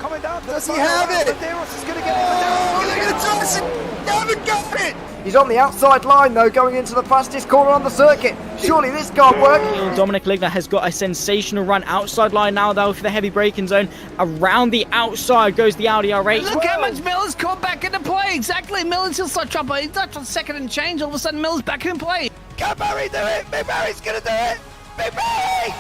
coming down. Does he have it? Medeiros is going to get it. Oh, look at the toss! He haven't got it! He's on the outside line though, going into the fastest corner on the circuit. Surely this can't work. Dominic Ligner has got a sensational run outside line now though for the heavy braking zone. Around the outside goes the Audi R8. Look how much Miller's caught back into play. Exactly, Miller's still start dropping. He's not on second and change. All of a sudden, Miller's back in play. Can Barry do it? Big Barry's going to do it. Big Barry!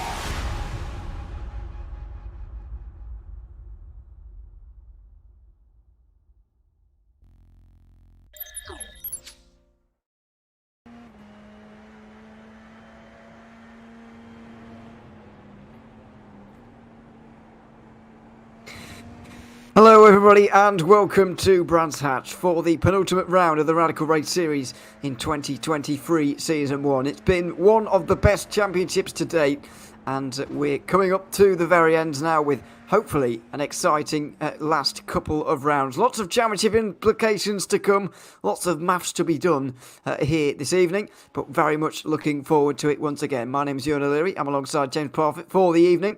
Hello everybody and welcome to Brands Hatch for the penultimate round of the Radical Race Series in 2023 Season 1. It's been one of the best championships to date and we're coming up to the very end now with hopefully an exciting last couple of rounds. Lots of championship implications to come, lots of maths to be done here this evening, but very much looking forward to it once again. My name is Ewan. I'm alongside James Parfitt for the evening.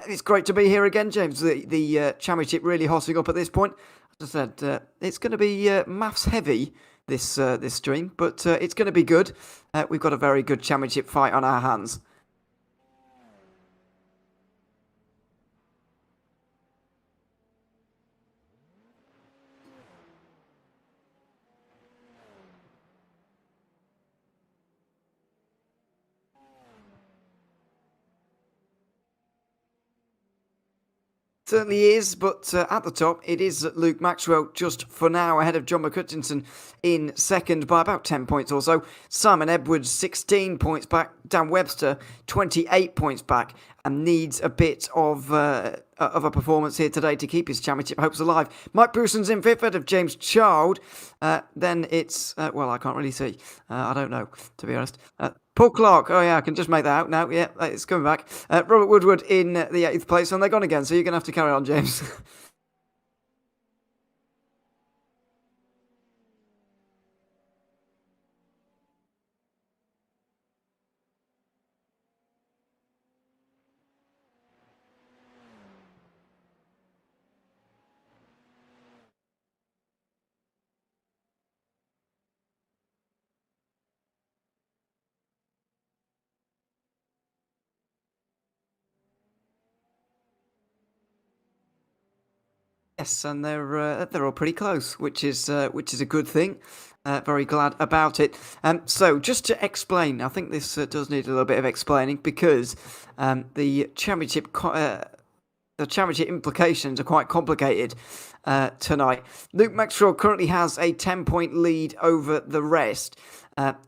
It's great to be here again, James. The championship really hotting up at this point. As I said, it's going to be maths heavy this stream, but it's going to be good. We've got a very good championship fight on our hands. Certainly is, but at the top it is Luke Maxwell just for now ahead of John McCutchinson in second by about 10 points or so. Simon Edwards 16 points back, Dan Webster 28 points back and needs a bit of a performance here today to keep his championship hopes alive. Mike Brewson's in fifth ahead of James Child. Then it's, well, I can't really see. I don't know, to be honest. Paul Clark, oh yeah, I can just make that out now. Yeah, it's coming back. Robert Woodward in the 8th place, and they're gone again, so you're going to have to carry on, James. Yes, and they're all pretty close, which is a good thing. Very glad about it. So just to explain, I think this does need a little bit of explaining because the championship implications are quite complicated tonight. Luke Maxwell currently has a 10-point lead over the rest.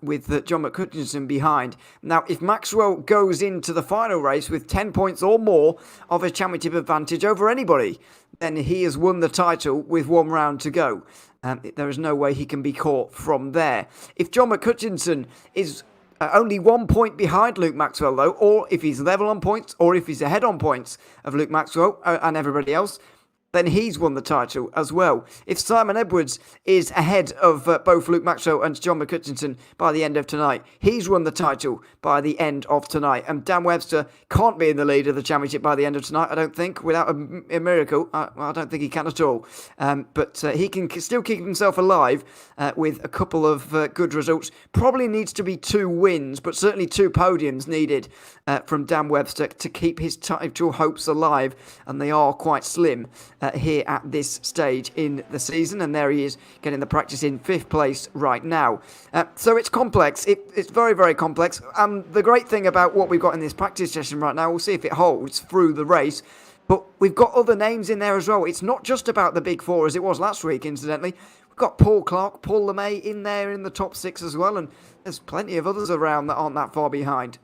With John McCutchinson behind. Now, if Maxwell goes into the final race with 10 points or more of a championship advantage over anybody, then he has won the title with one round to go. There is no way he can be caught from there. If John McCutchinson is only 1 point behind Luke Maxwell, though, or if he's level on points, or if he's ahead on points of Luke Maxwell and everybody else, then he's won the title as well. If Simon Edwards is ahead of both Luke Maxwell and John McCutchinson by the end of tonight, he's won the title by the end of tonight. And Dan Webster can't be in the lead of the championship by the end of tonight, I don't think, without a miracle. I don't think he can at all. But he can still keep himself alive with a couple of good results. Probably needs to be 2 wins, but certainly 2 podiums needed from Dan Webster to keep his title hopes alive. And they are quite slim. Here at this stage in the season, and there he is getting the practice in 5th place right now. So it's complex. It's very, very complex. The great thing about what we've got in this practice session right now, we'll see if it holds through the race, but we've got other names in there as well. It's not just about the big 4 as it was last week, incidentally. We've got Paul Clark, Paul LeMay in there in the top 6 as well, and there's plenty of others around that aren't that far behind.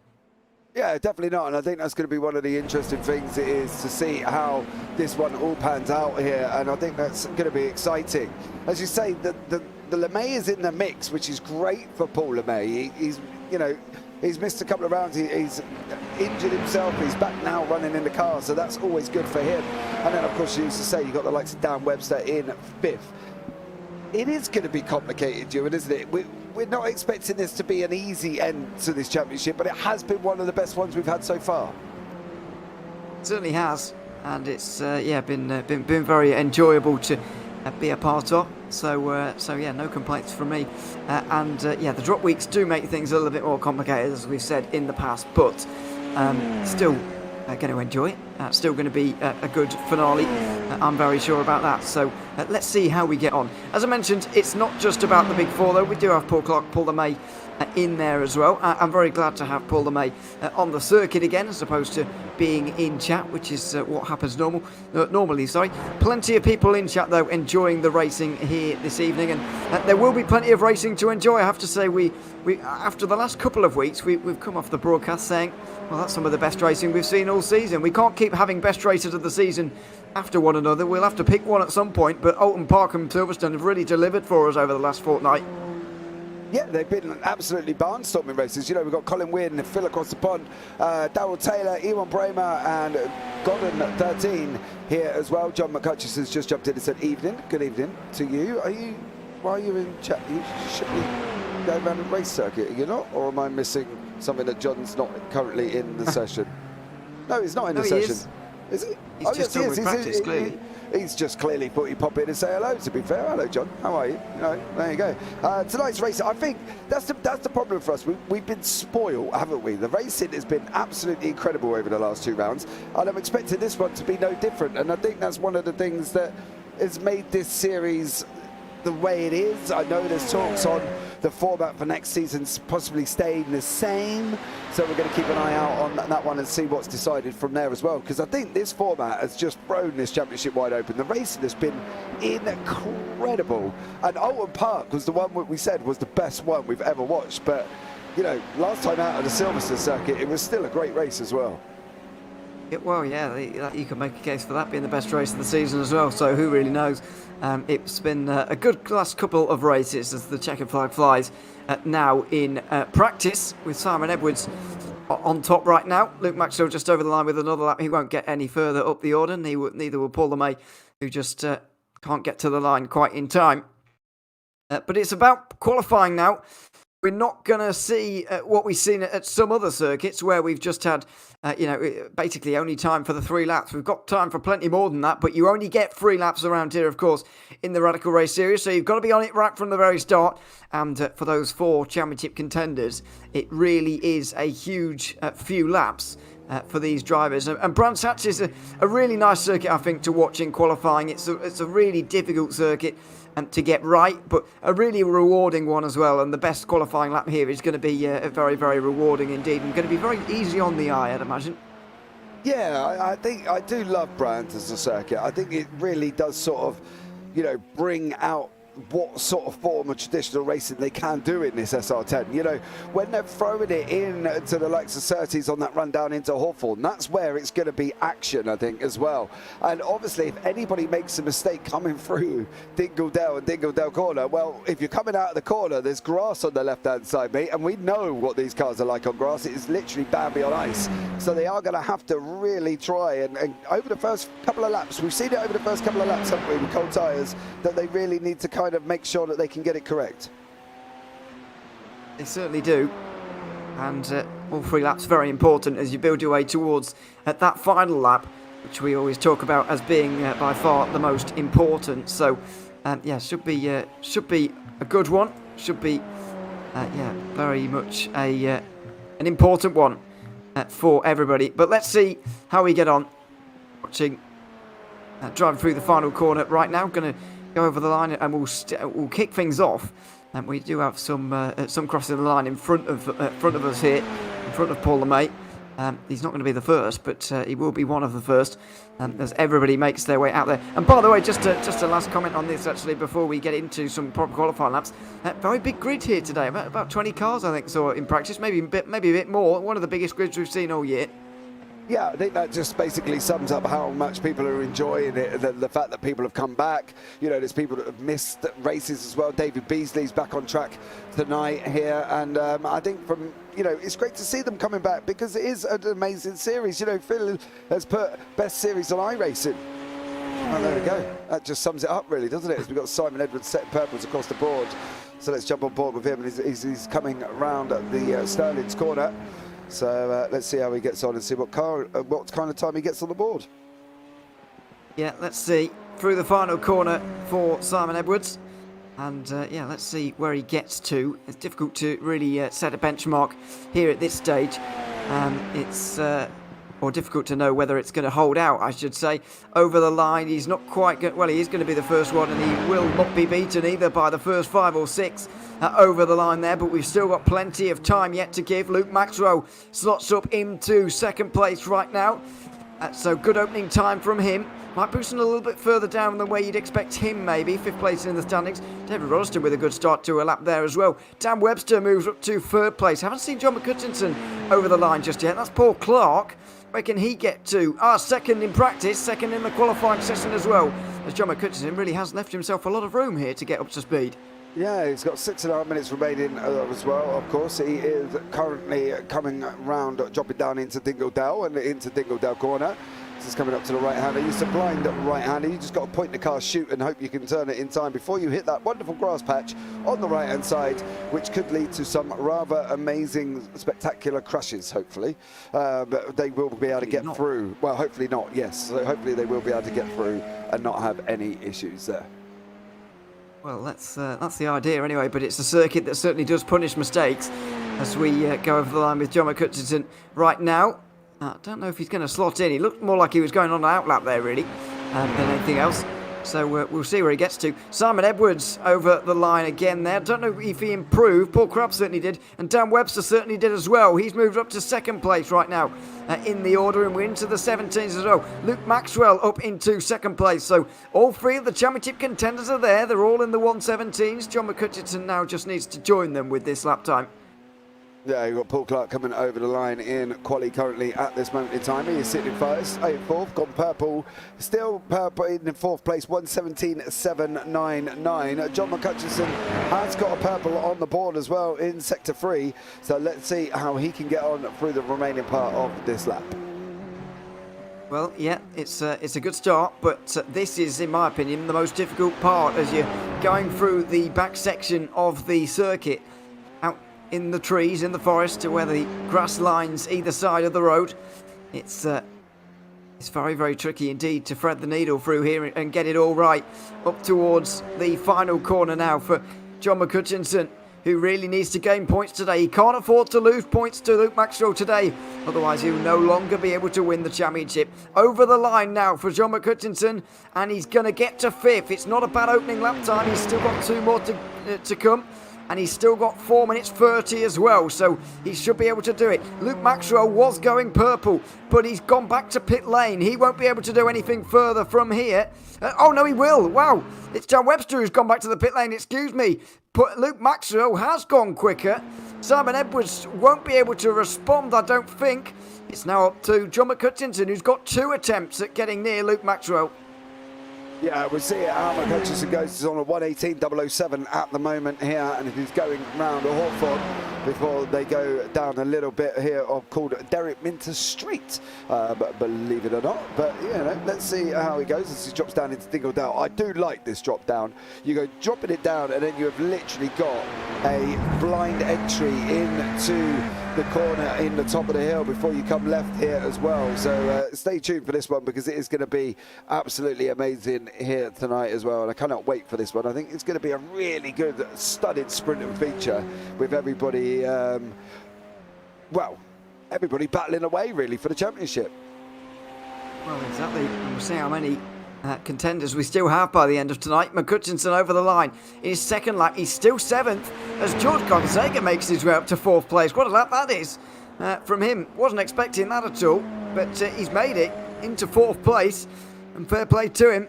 Yeah, definitely not. And I think that's going to be one of the interesting things it is to see how this one all pans out here. And I think that's going to be exciting. As you say, the LeMay is in the mix, which is great for Paul LeMay. He's missed a couple of rounds. He's injured himself. He's back now running in the car. So that's always good for him. And then, of course, you used to say you've got the likes of Dan Webster in 5th. It is going to be complicated, Ewan, isn't it? We're not expecting this to be an easy end to this championship, but it has been one of the best ones we've had so far. It certainly has. and it's been very enjoyable to be a part of. So yeah, no complaints from me. The drop weeks do make things a little bit more complicated, as we've said in the past, but still going to enjoy it. Still going to be a good finale. I'm very sure about that. So let's see how we get on. As I mentioned, it's not just about the Big Four, though. We do have Paul Clark, Paul LeMay in there as well. I'm very glad to have Paul LeMay on the circuit again, as opposed to being in chat, which is what happens normally. Plenty of people in chat, though, enjoying the racing here this evening, and there will be plenty of racing to enjoy. I have to say, we after the last couple of weeks, we've come off the broadcast saying, well, that's some of the best racing we've seen all season. We can't keep having best racers of the season after one another. We'll have to pick one at some point, but Oulton Park and Silverstone have really delivered for us over the last fortnight. Yeah, they've been absolutely barnstorming races. You know, we've got Colin Wynn, Phil across the pond, Darryl Taylor, Ewan Bramer, and Godden 13 here as well. John McCutcheon's just jumped in and said, evening. Good evening to you. Why are you in chat? You should be going around the race circuit, are you not? Or am I missing something that John's not currently in the session? No, he's not in the session. Is he? He's just done with practice, clearly. He's just clearly thought he'd pop in and say hello, to be fair. Hello, John. How are you? There you go. Tonight's race, I think that's the problem for us. We've been spoiled, haven't we? The racing has been absolutely incredible over the last 2 rounds, and I'm expecting this one to be no different. And I think that's one of the things that has made this series the way it is. I know there's talks on the format for next season's possibly staying the same, so we're going to keep an eye out on that one and see what's decided from there as well, because I think this format has just thrown this championship wide open. The racing has been incredible, and Oulton Park was the one we said was the best one we've ever watched, but you know, last time out of the Silverstone circuit, it was still a great race as well. Well, yeah, you can make a case for that being the best race of the season as well, so who really knows. It's been a good last couple of races as the checkered flag flies now in practice, with Simon Edwards on top right now. Luke Maxwell just over the line with another lap. He won't get any further up the order, neither will Paul LeMay, who just can't get to the line quite in time. But it's about qualifying now. We're not going to see what we've seen at some other circuits where we've just had, basically only time for the 3 laps. We've got time for plenty more than that, but you only get 3 laps around here, of course, in the Radical Race Series. So you've got to be on it right from the very start. And for those 4 championship contenders, it really is a huge few laps for these drivers. And Brands Hatch is a really nice circuit, I think, to watch in qualifying. It's a really difficult circuit to get right, but a really rewarding one as well. And the best qualifying lap here is going to be very, very rewarding indeed, and going to be very easy on the eye, I'd imagine. Yeah, I think I do love Brands as a circuit. I think it really does sort of, bring out what sort of form of traditional racing they can do in this SR10. When they're throwing it in to the likes of Surtees on that run down into Hawthorne, that's where it's going to be action, I think, as well. And obviously, if anybody makes a mistake coming through Dingledale and Dingledale corner, well, if you're coming out of the corner, there's grass on the left-hand side, mate, and we know what these cars are like on grass. It is literally Bambi on ice. So they are going to have to really try, and over the first couple of laps, we've seen it over the first couple of laps, haven't we, with cold tyres, that they really need to kind of make sure that they can get it correct. They certainly do, and all 3 laps very important as you build your way towards that final lap, which we always talk about as being by far the most important. So should be a good one, should be very much an important one for everybody. But let's see how we get on watching driving through the final corner right now. Going to go over the line and we'll kick things off. And we do have some crossing the line in front of us here, in front of Paul LeMay. He's not going to be the first, but he will be one of the first as everybody makes their way out there. And by the way, just a last comment on this actually before we get into some proper qualifying laps. Very big grid here today, about 20 cars I think saw in practice, maybe a bit more. One of the biggest grids we've seen all year. Yeah, I think that just basically sums up how much people are enjoying it, the fact that people have come back. There's people that have missed races as well. David Beasley's back on track tonight here, and I think it's great to see them coming back because it is an amazing series. Phil has put best series on iRacing. Oh, there we go. That just sums it up really, doesn't it? As we've got Simon Edwards setting purples across the board. So let's jump on board with him, and he's coming around the Sterling's corner. So let's see how he gets on and see what kind of time he gets on the board. Yeah, let's see. Through the final corner for Simon Edwards. And yeah, let's see where he gets to. It's difficult to really set a benchmark here at this stage. It's or difficult to know whether it's going to hold out, I should say. Over the line, he's not quite good. Well, he is going to be the first one, and he will not be beaten either by the first 5 or 6 over the line there. But we've still got plenty of time yet to give. Luke Maxwell slots up into second place right now. So good opening time from him. Might push him a little bit further down than where you'd expect him, maybe. 5th place in the standings. David Rodston with a good start to a lap there as well. Dan Webster moves up to 3rd place. Haven't seen John McCutcheon over the line just yet. That's Paul Clark. Where can he get to? 2nd in practice, 2nd in the qualifying session as well. As John McCutcheon really has left himself a lot of room here to get up to speed. Yeah, he's got 6.5 minutes remaining as well, of course. He is currently coming round, dropping down into Dingledale and into Dingledale corner. This is coming up to the right-hander. You're supplying the right-hander. You just got to point the car, shoot, and hope you can turn it in time before you hit that wonderful grass patch on the right-hand side, which could lead to some rather amazing, spectacular crashes, hopefully. But they will be able to get through. Well, hopefully not, yes. So hopefully they will be able to get through and not have any issues there. Well, that's the idea anyway, but it's a circuit that certainly does punish mistakes as we go over the line with John McCutcheon right now. I don't know if he's going to slot in. He looked more like he was going on an outlap there, really, than anything else. So we'll see where he gets to. Simon Edwards over the line again there. Don't know if he improved. Paul Crubb certainly did. And Dan Webster certainly did as well. He's moved up to 2nd place right now in the order. And we're into the 17s as well. Luke Maxwell up into 2nd place. So all 3 of the championship contenders are there. They're all in the 117s. John McCutcheon now just needs to join them with this lap time. Yeah, you've got Paul Clark coming over the line in quali currently at this moment in time. He is sitting first, 4th, gone purple, still purple in 4th place, 1:17.799. John McCutcheon has got a purple on the board as well in sector 3. So let's see how he can get on through the remaining part of this lap. Well, yeah, it's a good start, but this is, in my opinion, the most difficult part as you're going through the back section of the circuit. Out in the trees, in the forest, to where the grass lines either side of the road. It's very, very tricky indeed to thread the needle through here and get it all right. Up towards the final corner now for John McCutcheon, who really needs to gain points today. He can't afford to lose points to Luke Maxwell today, otherwise he'll no longer be able to win the championship. Over the line now for John McCutcheon, and he's going to get to 5th. It's not a bad opening lap time. He's still got 2 more to come. And he's still got 4 minutes 30 as well, so he should be able to do it. Luke Maxwell was going purple, but he's gone back to pit lane. He won't be able to do anything further from here. Oh, no, he will. Wow, it's Dan Webster who's gone back to the pit lane, excuse me. But Luke Maxwell has gone quicker. Simon Edwards won't be able to respond, I don't think. It's now up to John McCutcheon, who's got 2 attempts at getting near Luke Maxwell. Yeah, we'll see how McCutcheon goes. He's on a 1:18.007 at the moment here, and he's going round a Hawthorne before they go down a little bit here called Derek Minter Street, but believe it or not. But, you know, let's see how he goes as he drops down into Dingledale. I do like this drop down. You go dropping it down, and then you have literally got a blind entry into the corner in the top of the hill before you come left here as well. So stay tuned for this one, because it is going to be absolutely amazing here tonight as well, and I cannot wait for this one. I think it's going to be a really good studded sprint and feature with everybody everybody battling away really for the championship. Well, exactly, and we'll see how many contenders we still have by the end of tonight. McCutcheon over the line in his 2nd lap. He's still 7th as George Gonzaga makes his way up to 4th place. What a lap that is from him. Wasn't expecting that at all, but he's made it into 4th place, and fair play to him.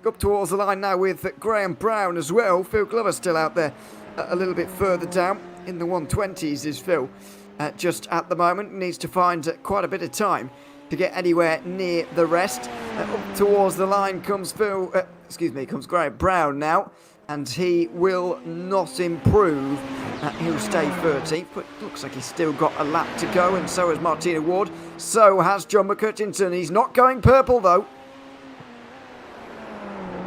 Up towards the line now with Graham Brown as well. Phil Glover still out there a little bit further down in the 120s is Phil. Just at the moment needs to find quite a bit of time to get anywhere near the rest. Up towards the line comes comes Graham Brown now, and he will not improve. He'll stay 13th, but looks like he's still got a lap to go, and so has Martina Ward. So has John McCutcheon. He's not going purple though.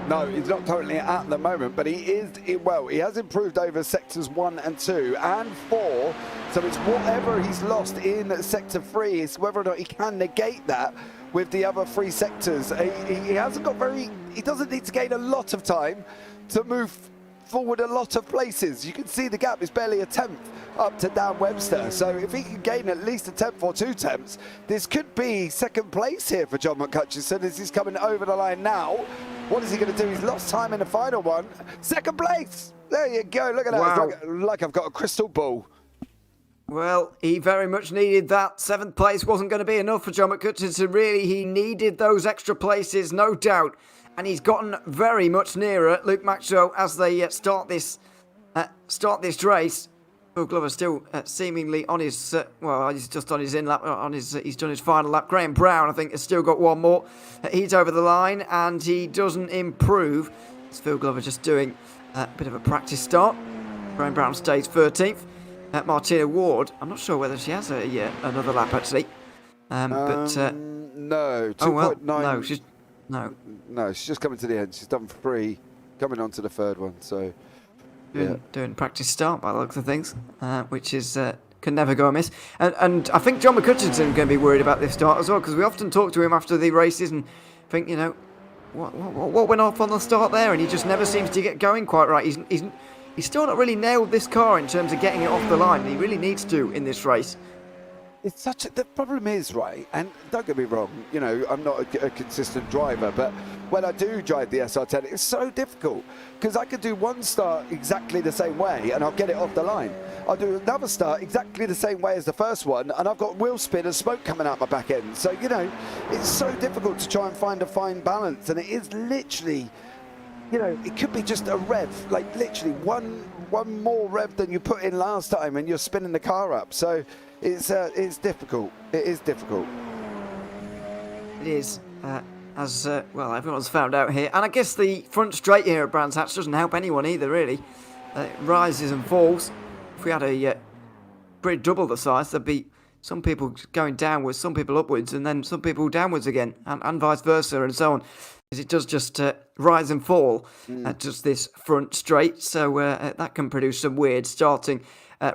No, he's not currently at the moment, but he has improved over sectors 1 and 2 and 4. So it's whatever he's lost in sector 3, it's whether or not he can negate that with the other three sectors. He hasn't got he doesn't need to gain a lot of time to move forward a lot of places. You can see the gap is barely a tenth up to Dan Webster. So if he can gain at least a tenth or 2 tenths, this could be second place here for John McCutcheon as he's coming over the line now. What is he going to do? He's lost time in the final one. Second place. There you go. Look at that. Wow. It's like I've got a crystal ball. Well, he very much needed that. 7th place wasn't going to be enough for John McCutcheon. Really, he needed those extra places, no doubt. And he's gotten very much nearer Luke Maxwell as they start this race. Phil Glover still seemingly on his he's just on his in-lap, he's done his final lap. Graham Brown, I think, has still got one more. He's over the line and he doesn't improve. It's Phil Glover just doing a bit of a practice start. Graham Brown stays 13th. Martina Ward, I'm not sure whether she has another lap actually. No, 2.9. No, she's just coming to the end. She's done 3, coming on to the 3rd one. So, doing practice start by the looks of things, which is can never go amiss. And I think John McCutcheon's going to be worried about this start as well, because we often talk to him after the races and think, what went off on the start there, and he just never seems to get going quite right. He's still not really nailed this car in terms of getting it off the line, and he really needs to in this race. It's the problem is, right, and don't get me wrong, I'm not a consistent driver, but when I do drive the SR10, it's so difficult because I could do one start exactly the same way and I'll get it off the line. I'll do another start exactly the same way as the first one and I've got wheel spin and smoke coming out my back end. So, it's so difficult to try and find a fine balance, and it is literally, it could be just a rev, like literally one more rev than you put in last time and you're spinning the car up. So it's difficult. It is difficult. It is, as everyone's found out here. And I guess the front straight here at Brands Hatch doesn't help anyone either, really. It rises and falls. If we had a pretty double the size, there'd be some people going downwards, some people upwards, and then some people downwards again, and vice versa, and so on. It does just rise and fall at just this front straight, so that can produce some weird starting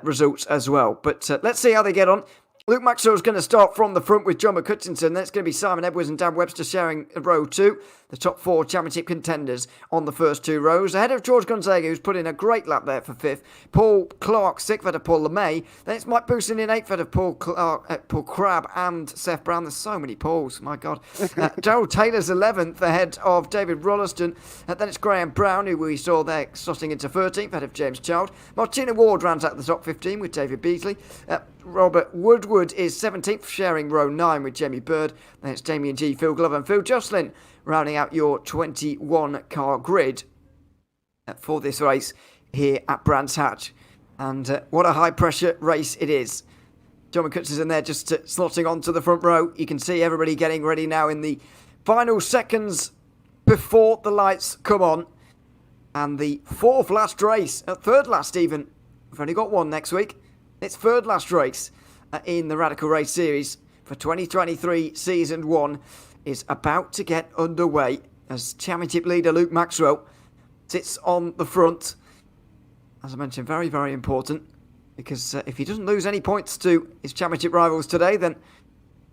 results as well. But let's see how they get on. Luke Maxwell's going to start from the front with John McCutcheon. That's going to be Simon Edwards and Dan Webster sharing row 2. The top 4 championship contenders on the first 2 rows. Ahead of George Gonzaga, who's put in a great lap there for 5th. Paul Clark 6th, ahead of Paul LeMay. Then it's Mike Boussin in 8th, ahead of Paul Crabb and Seth Brown. There's so many Pauls, my God. Daryl Taylor's 11th, ahead of David Rolliston. Then it's Graham Brown, who we saw there slotting into 13th, ahead of James Child. Martina Ward rounds out the top 15 with David Beasley. Robert Woodward is 17th, sharing row 9 with Jamie Bird. Then it's Damien G, Phil Glover and Phil Jocelyn rounding out your 21 car grid for this race here at Brands Hatch. And what a high pressure race it is. John McCutcheon's in there just slotting onto the front row. You can see everybody getting ready now in the final seconds before the lights come on. And the 4th last race, 3rd last even, we've only got one next week. It's 3rd last race in the Radical Race Series for 2023 Season 1 is about to get underway as championship leader Luke Maxwell sits on the front. As I mentioned, very, very important, because if he doesn't lose any points to his championship rivals today, then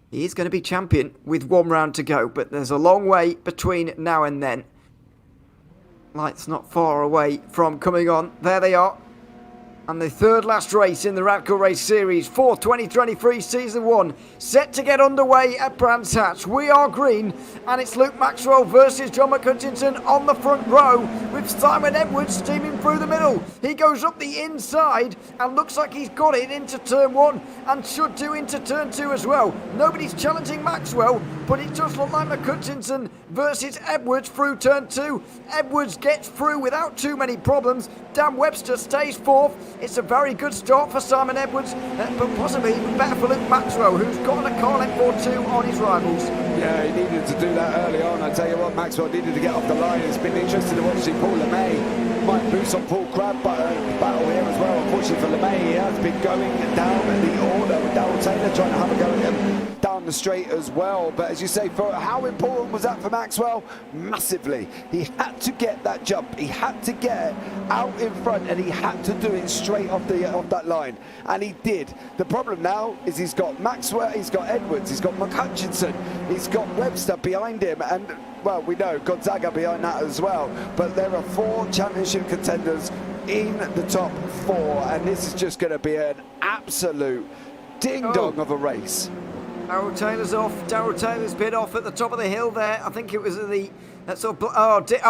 he is going to be champion with 1 round to go. But there's a long way between now and then. Lights not far away from coming on. There they are. And the 3rd last race in the Radical Race Series for 2023 Season 1 set to get underway at Brands Hatch. We are green, and it's Luke Maxwell versus John McCutcheon on the front row with Simon Edwards steaming through the middle. He goes up the inside and looks like he's got it into turn 1 and should do into turn 2 as well. Nobody's challenging Maxwell, but it does look like McCutcheon versus Edwards through turn 2. Edwards gets through without too many problems. Dan Webster stays 4th. It's a very good start for Simon Edwards, but possibly even better for Luke Maxwell, who's got a car length or 2 on his rivals. Yeah, he needed to do that early on. I tell you what, Maxwell needed to get off the line. It's been interesting to watch Paul LeMay might boost on Paul Crabb battle here as well. Unfortunately for LeMay, he has been going down in the order with Daryl Taylor trying to have a go at him down down the straight as well. But as you say, for how important was that for Maxwell? Massively. He had to get that jump. He had to get out in front, and he had to do it straight off that line. And he did. The problem now is he's got Maxwell, he's got Edwards, he's got McHutchinson, he's got Webster behind him, and well, we know Gonzaga behind that as well. But there are 4 championship contenders in the top 4, and this is just going to be an absolute ding-dong of a race. Darrell Taylor's off. Darrell Taylor's bit off at the top of the hill there. I think it was the...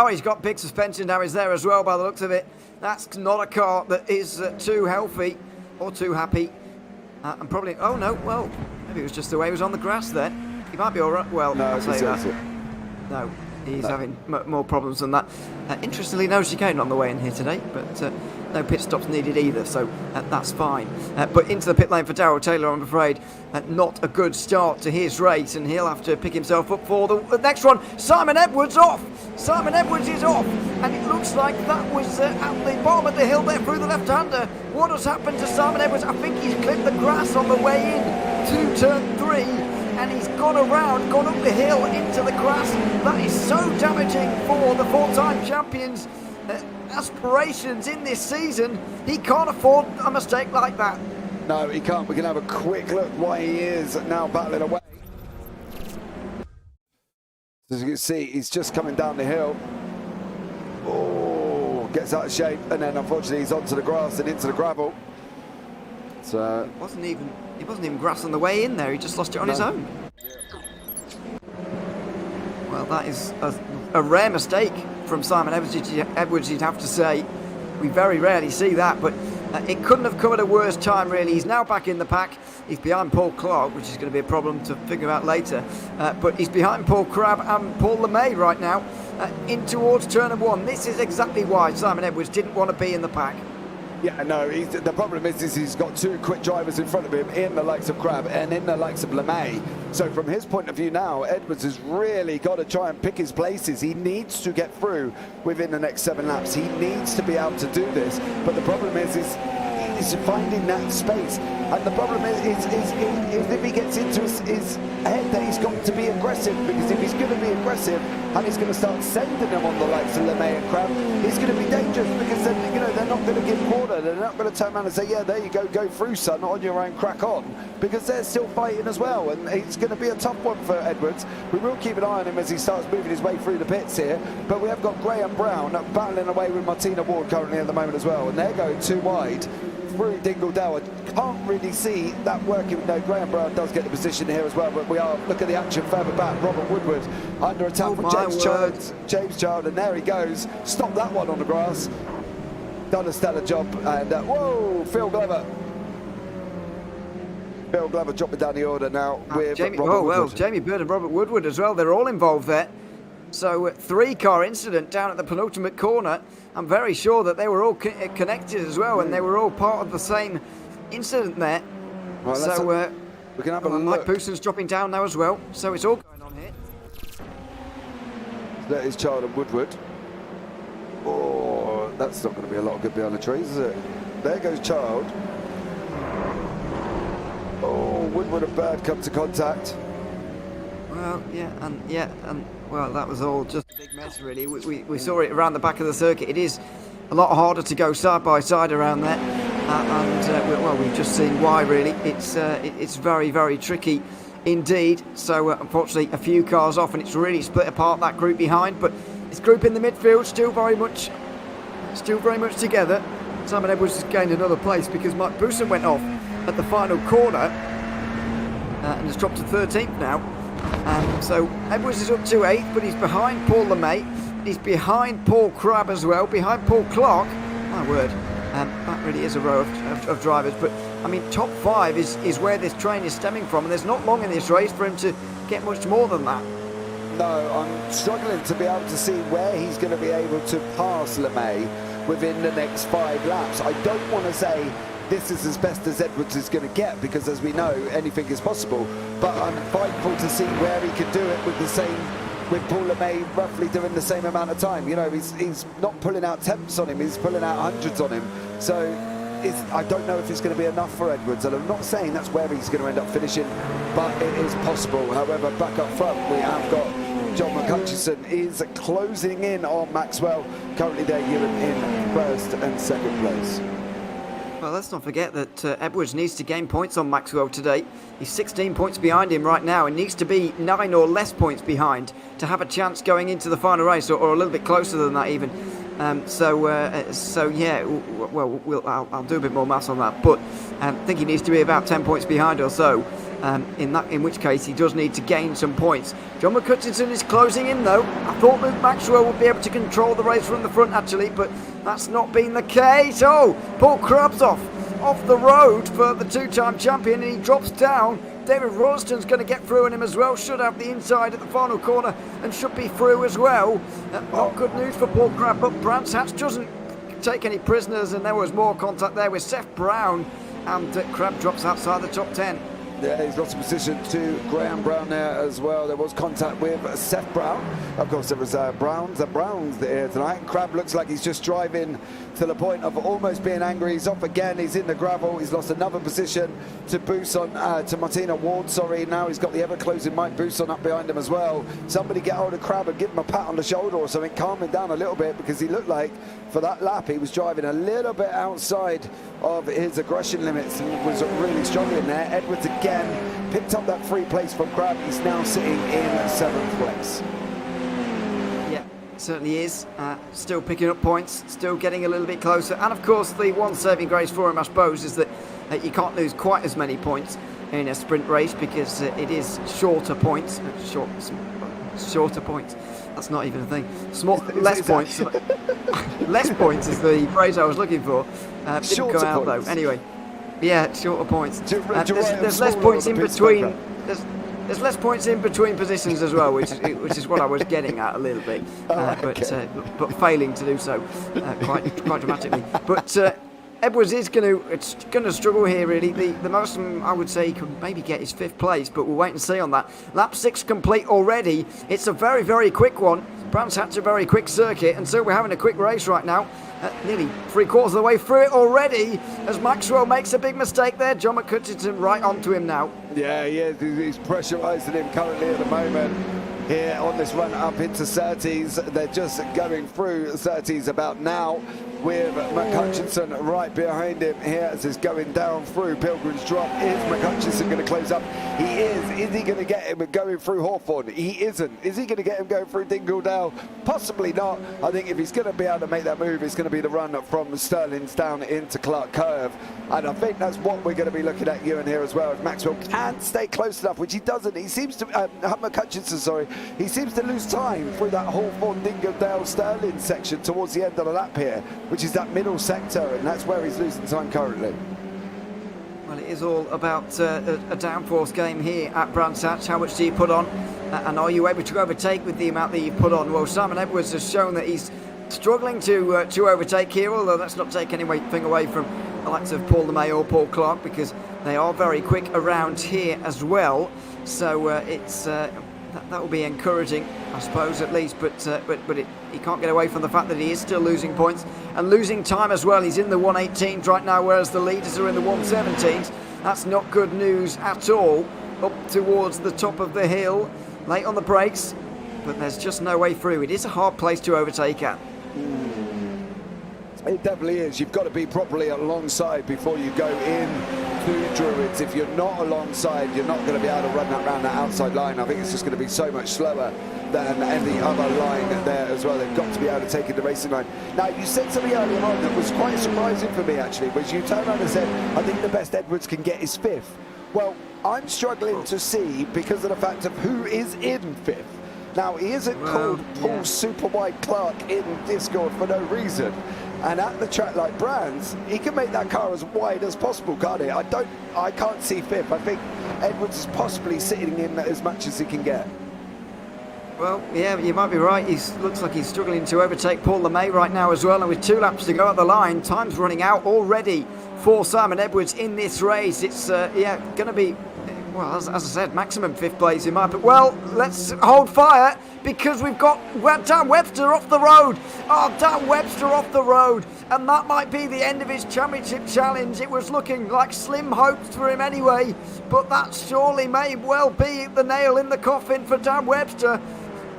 he's got big suspension damage there as well by the looks of it. That's not a car that is too healthy or too happy. And probably... Oh, no, well, maybe it was just the way he was on the grass then. He might be all right. Well, no, I'll say that. No, he's having more problems than that. Interestingly, no chicane on the way in here today, but no pit stops needed either, so that's fine. But into the pit lane for Darrell Taylor, I'm afraid. Not a good start to his race, and he'll have to pick himself up for the next one. Simon Edwards off! Simon Edwards is off, and it looks like that was at the bottom of the hill there through the left-hander. What has happened to Simon Edwards? I think he's clipped the grass on the way in to turn 3. And he's gone up the hill into the grass. That is so damaging for the 4-time champions' aspirations in this season. He can't afford a mistake like that. No, he can't. We can have a quick look why he is now battling away. As you can see, he's just coming down the hill. Oh, gets out of shape, and then unfortunately he's onto the grass and into the gravel. So it wasn't even grass on the way in there. He just lost it on his own. Well, that is a rare mistake from Simon Edwards, you'd have to say. We very rarely see that, but it couldn't have come at a worse time, really. He's now back in the pack. He's behind Paul Clark, which is going to be a problem to figure out later. But he's behind Paul Crabb and Paul LeMay right now, in towards turn 1. This is exactly why Simon Edwards didn't want to be in the pack. Yeah, no, the problem is he's got 2 quick drivers in front of him in the likes of Crabb and in the likes of LeMay. So from his point of view now, Edwards has really got to try and pick his places. He needs to get through within the next 7 laps. He needs to be able to do this. But the problem is finding that space. And the problem is if he gets into his head that he's got to be aggressive, because if he's going to be aggressive and he's going to start sending them on the likes of LeMay and Crabb, he's going to be dangerous, because then, you know, they're not going to give quarter. They're not going to turn around and say, yeah, there you go through, son, on your own, crack on, because they're still fighting as well. And it's going to be a tough one for Edwards. We will keep an eye on him as he starts moving his way through the pits here. But we have got Graham Brown battling away with Martina Ward currently at the moment as well, and they're going 2 wide through Dingledale. I can't really see that working. No, Graham Brown does get the position here as well, but we are, look at the action further back. Robert Woodward under attack from James Child, and there he goes. Stop that one on the grass. Done a stellar job, and whoa, Phil Glover dropping down the order now with Jamie, Robert Woodward. Jamie Bird and Robert Woodward as well, they're all involved there. So 3-car incident down at the penultimate corner. I'm very sure that they were all connected as well, and they were all part of the same incident there. Well, so we can have a Mike look. Poussin's dropping down now as well, so it's all going on here. That is Child and Woodward. Oh, that's not going to be a lot of good behind the trees, is it? There goes Child. Oh, Woodward and Bird come to contact. Well, well, that was all just a big mess, really. We saw it around the back of the circuit. It is a lot harder to go side by side around there, well, we've just seen why, really. It's very, very tricky indeed. So unfortunately, a few cars off, and it's really split apart, that group behind. But this group in the midfield still very much together. Simon Edwards has gained another place because Mike Poussin went off at the final corner and has dropped to 13th now. So Edwards is up to 8th, but he's behind Paul LeMay. He's behind Paul Crabb as well, behind Paul Clark. My word, that really is a row of drivers. But I mean, top 5 is where this train is stemming from, and there's not long in this race for him to get much more than that. No, I'm struggling to be able to see where he's going to be able to pass LeMay within the next 5 laps. I don't want to say this is as best as Edwards is going to get, because as we know, anything is possible. But I'm fightful to see where he could do it with Paul LeMay roughly doing the same amount of time. You know, he's not pulling out 10ths on him, he's pulling out 100s on him. So I don't know if it's going to be enough for Edwards, and I'm not saying that's where he's going to end up finishing, but it is possible. However, back up front, we have got John McHutchison is closing in on Maxwell. Currently there, Ewan in first and second place. Well, let's not forget that Edwards needs to gain points on Maxwell today. He's 16 points behind him right now and needs to be 9 or less points behind to have a chance going into the final race, or a little bit closer than that even. So yeah, well, I'll do a bit more maths on that, but I think he needs to be about 10 points behind or so. In which case he does need to gain some points. John McHutchison is closing in though. I thought Luke Maxwell would be able to control the race from the front actually, but that's not been the case. Oh, Paul Crabb's off the road for the two-time champion, and he drops down. David Royston's going to get through on him as well, should have the inside at the final corner and should be through as well. Not good news for Paul Crabb, but Brands Hatch doesn't take any prisoners, and there was more contact there with Seth Brown, and Crabb drops outside the top 10. Yeah, he's lost a position to Graham Brown there as well. There was contact with Seth Brown. Of course, there was Browns there tonight. Crabb looks like he's just driving to the point of almost being angry. He's off again. He's in the gravel. He's lost another position to Bousson, to Martina Ward, sorry. Now he's got the ever-closing Mike Bousson up behind him as well. Somebody get hold of Crabb and give him a pat on the shoulder or something, calm him down a little bit, because he looked like for that lap he was driving a little bit outside of his aggression limits and was really struggling there. Edwards again picked up that free place from Crabb. He's now sitting in 7th place. Yeah, certainly is. Still picking up points, still getting a little bit closer. And of course, the one saving grace for him, I suppose, is that you can't lose quite as many points in a sprint race because it is shorter points. Shorter points. That's not even a thing. Less points. Less points is the phrase I was looking for. Didn't go out though. Anyway, yeah, shorter points. There's less points in between. There's less points in between positions as well, which is what I was getting at a little bit, but failing to do so quite dramatically. But Edwards is going to struggle here really. The maximum I would say he could maybe get is 5th place, but we'll wait and see on that. Lap 6 complete already. It's a very, very quick one. Brands Hatch a very quick circuit, and so we're having a quick race right now. Nearly 3/4 of the way through it already, as Maxwell makes a big mistake there. John McHutchison right onto him now. Yeah, he is. He's pressurising him currently at the moment. Here on this run up into Surtees, they're just going through Surtees about now, with McHutchison right behind him here as he's going down through Pilgrim's Drop. Is McHutchison going to close up? He is. Is he going to get him going through Hawthorne? He isn't. Is he going to get him going through Dingledale? Possibly not. I think if he's going to be able to make that move, it's going to be the run from Stirling's down into Clark Curve. And I think that's what we're going to be looking at, Ewan, here as well. If Maxwell can stay close enough, which he doesn't. He seems to, McHutchison, sorry, he seems to lose time through that Hawthorne, Dingledale, Stirling section towards the end of the lap here, which is that middle sector, and that's where he's losing time currently. Well, it is all about a downforce game here at Brands Hatch. How much do you put on, and are you able to overtake with the amount that you've put on? Well, Simon Edwards has shown that he's struggling to overtake here, although that's not taking anything away from the likes of Paul LeMay or Paul Clark, because they are very quick around here as well. So it's that will be encouraging, I suppose, at least. But he can't get away from the fact that he is still losing points and losing time as well. He's in the 118s right now, whereas the leaders are in the 117s. That's not good news at all. Up towards the top of the hill, late on the brakes, but there's just no way through. It is a hard place to overtake at. It definitely is. You've got to be properly alongside before you go in to Druids. If you're not alongside, you're not going to be able to run that around that outside line. I think it's just going to be so much slower than any other line there as well. They've got to be able to take in the racing line. Now, you said something earlier on that was quite surprising for me, actually, was you turned around and said, I think the best Edwards can get is 5th. Well, I'm struggling to see because of the fact of who is in 5th. Now, he isn't called Paul Super White Clark in Discord for no reason. And at the track like Brands, he can make that car as wide as possible, can't he? I can't see 5th. I think Edwards is possibly sitting in as much as he can get. Well, yeah, you might be right. He looks like he's struggling to overtake Paul LeMay right now as well. And with 2 laps to go at the line, time's running out already for Simon Edwards in this race. It's, going to be, well, as I said, maximum 5th place in my opinion. Well, let's hold fire because we've got Dan Webster off the road. Oh, Dan Webster off the road. and that might be the end of his championship challenge. It was looking like slim hopes for him anyway, but that surely may well be the nail in the coffin for Dan Webster.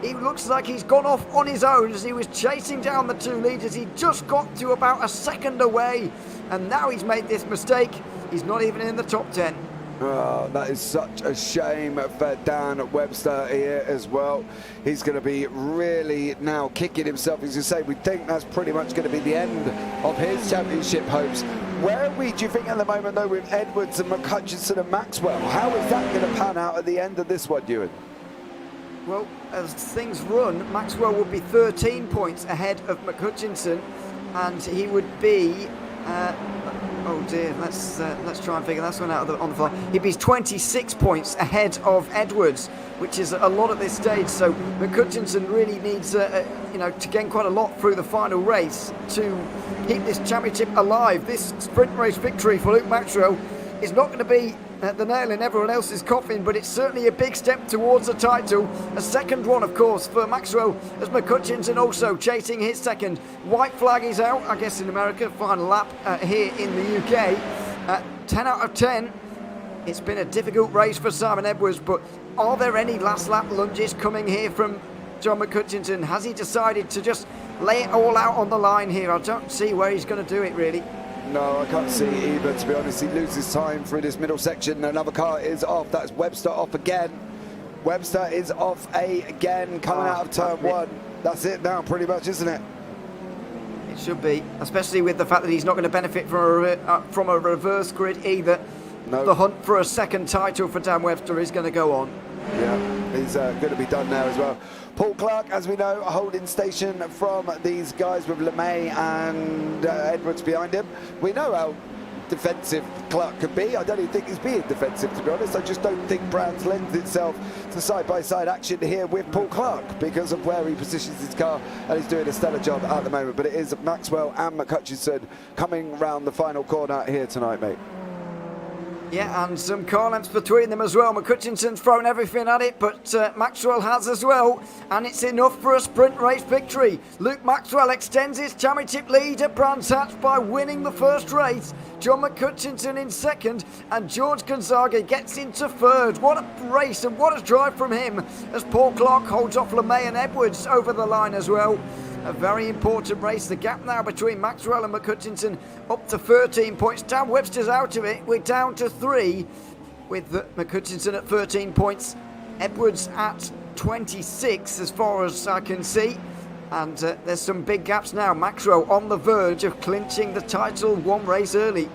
He looks like he's gone off on his own as he was chasing down the 2 leaders. He just got to about a second away, and now he's made this mistake. He's not even in the top 10. Oh, that is such a shame for Dan Webster here as well. He's going to be really now kicking himself. As you say, we think that's pretty much going to be the end of his championship hopes. Where are we, do you think, at the moment, though, with Edwards and McHutchison and Maxwell? How is that going to pan out at the end of this one, Ewan? Well, as things run, Maxwell would be 13 points ahead of McHutchinson, and he would be... oh dear, let's try and figure this one out on the fly. He'd be 26 points ahead of Edwards, which is a lot at this stage. So McHutchinson really needs, to gain quite a lot through the final race to keep this championship alive. This sprint race victory for Luke Maxwell is not going to be the nail in everyone else's coffin, but it's certainly a big step towards the title. A second one, of course, for Maxwell, as McHutchinson also chasing his second. White flag is out, I guess, in America. Final lap here in the UK. 10 out of 10. It's been a difficult race for Simon Edwards, but are there any last lap lunges coming here from John McHutchinson? Has he decided to just lay it all out on the line here? I don't see where he's going to do it, really. No, I can't see either, to be honest. He loses time through this middle section. Another car is off. That's Webster off again. Webster is off again, coming out of turn 1. That's it now, pretty much, isn't it? It should be, especially with the fact that he's not going to benefit from a reverse grid either. No. The hunt for a second title for Dan Webster is going to go on. Yeah, he's going to be done now as well. Paul Clark, as we know, holding station from these guys with LeMay and Edwards behind him. We know how defensive Clark can be. I don't even think he's being defensive, to be honest. I just don't think Brands lends itself to side-by-side action here with Paul Clark because of where he positions his car, and he's doing a stellar job at the moment. But it is Maxwell and McHutchison coming round the final corner here tonight, mate. Yeah, and some car lengths between them as well. McHutchinson's thrown everything at it, but Maxwell has as well, and it's enough for a sprint race victory. Luke Maxwell extends his championship lead at Brands Hatch by winning the first race. John McHutchinson in second, and George Gonzaga gets into third. What a race and what a drive from him, as Paul Clark holds off LeMay and Edwards over the line as well. A very important race. The gap now between Maxwell and McHutchinson up to 13 points. Dan Webster's out of it. We're down to 3 with McHutchinson at 13 points. Edwards at 26 as far as I can see. And there's some big gaps now. Maxwell on the verge of clinching the title one race early.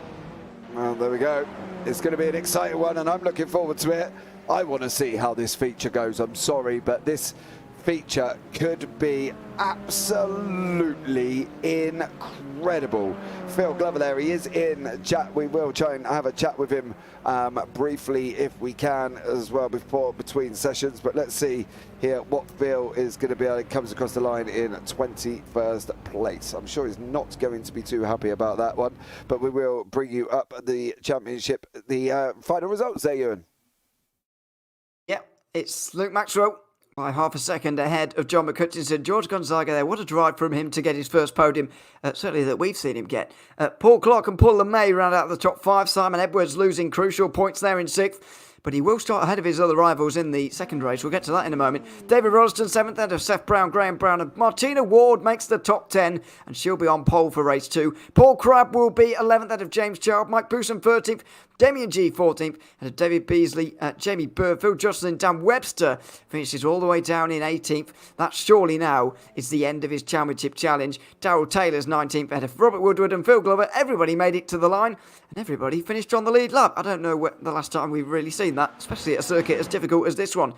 Well, there we go. It's going to be an exciting one, and I'm looking forward to it. I want to see how this feature goes. I'm sorry, but this feature could be absolutely incredible. Phil Glover there, he is in chat. We will try and have a chat with him briefly if we can as well between sessions, but let's see here what Phil is going to be able to comes across the line in 21st place. I'm sure he's not going to be too happy about that one, but we will bring you up the championship, the final results there, Ewan. Yep, it's Luke Maxwell by half a second ahead of John McHutchinson. George Gonzaga there, what a drive from him to get his first podium, certainly that we've seen him get. Paul Clark and Paul LeMay round out the top 5. Simon Edwards losing crucial points there in 6th, but he will start ahead of his other rivals in the second race. We'll get to that in a moment. David Rolleston 7th ahead of Seth Brown, Graham Brown, and Martina Ward makes the top 10, and she'll be on pole for race 2. Paul Crabb will be 11th ahead of James Child, Mike Booson 13th, Damien G 14th, and David Beasley, Jamie Bird, Phil Jocelyn, Dan Webster finishes all the way down in 18th. That surely now is the end of his championship challenge. Darrell Taylor's 19th ahead of Robert Woodward and Phil Glover. Everybody made it to the line, and everybody finished on the lead lap. I don't know the last time we've really seen that, especially at a circuit as difficult as this one.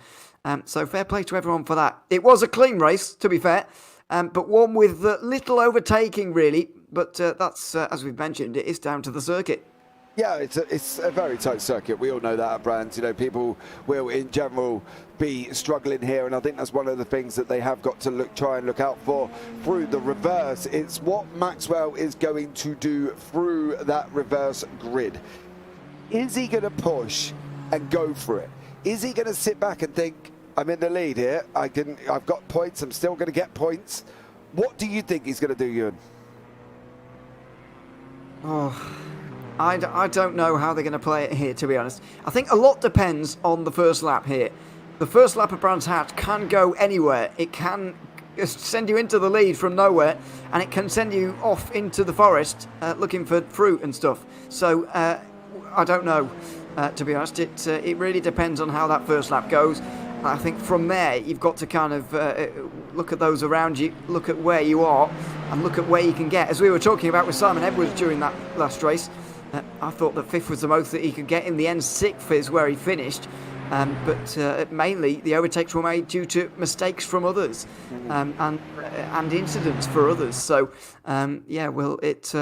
So fair play to everyone for that. It was a clean race, to be fair, but one with little overtaking, really. But that's, as we've mentioned, it is down to the circuit. Yeah, it's a very tight circuit. We all know that at Brands. You know, people will in general be struggling here, and I think that's one of the things that they have got to try and look out for through the reverse. It's what Maxwell is going to do through that reverse grid. Is he going to push and go for it? Is he going to sit back and think, I'm in the lead here, I've got points, I'm still going to get points? What do you think he's going to do, Ewan? I don't know how they're going to play it here, to be honest. I think a lot depends on the first lap here. The first lap of Brands Hatch can go anywhere. It can send you into the lead from nowhere, and it can send you off into the forest looking for fruit and stuff. So I don't know, to be honest. It really depends on how that first lap goes. I think from there you've got to kind of look at those around you, look at where you are, and look at where you can get. As we were talking about with Simon Edwards during that last race, I thought that 5th was the most that he could get. In the end, 6th is where he finished. But mainly the overtakes were made due to mistakes from others and incidents for others. So it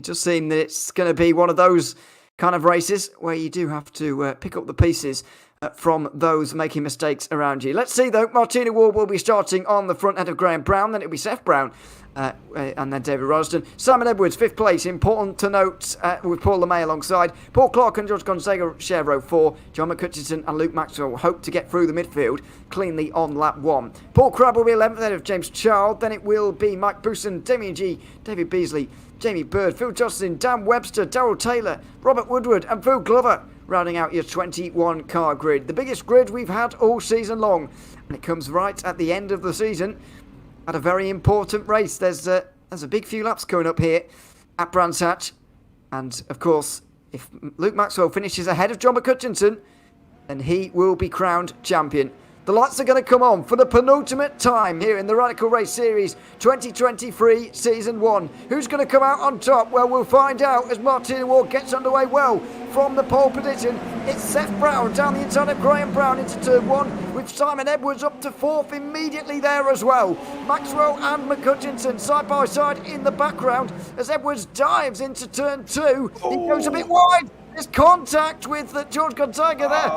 does seem that it's going to be one of those kind of races where you do have to pick up the pieces from those making mistakes around you. Let's see though. Martina Ward will be starting on the front end of Graham Brown. Then it'll be Seth Brown. And then David Rosden. Simon Edwards, 5th place. Important to note with Paul LeMay alongside. Paul Clark and George Gonzaga share row 4. John McCutcheon and Luke Maxwell hope to get through the midfield cleanly on lap 1. Paul Crabb will be 11th ahead of James Child. Then it will be Mike Booson, Damien G, David Beasley, Jamie Bird, Phil Johnson, Dan Webster, Darryl Taylor, Robert Woodward and Phil Glover, rounding out your 21 car grid. The biggest grid we've had all season long. And it comes right at the end of the season. At a very important race. There's a big few laps coming up here at Brands Hatch. And, of course, if Luke Maxwell finishes ahead of John McCutcheon, then he will be crowned champion. The lights are going to come on for the penultimate time here in the Radical Race Series 2023 Season 1. Who's going to come out on top? Well, we'll find out as Martina Ward gets underway well from the pole position. It's Seth Brown down the inside of Graham Brown into turn 1 with Simon Edwards up to 4th immediately there as well. Maxwell and McCutcheon side by side in the background as Edwards dives into turn 2. He goes a bit wide. There's contact with George Gonzaga there.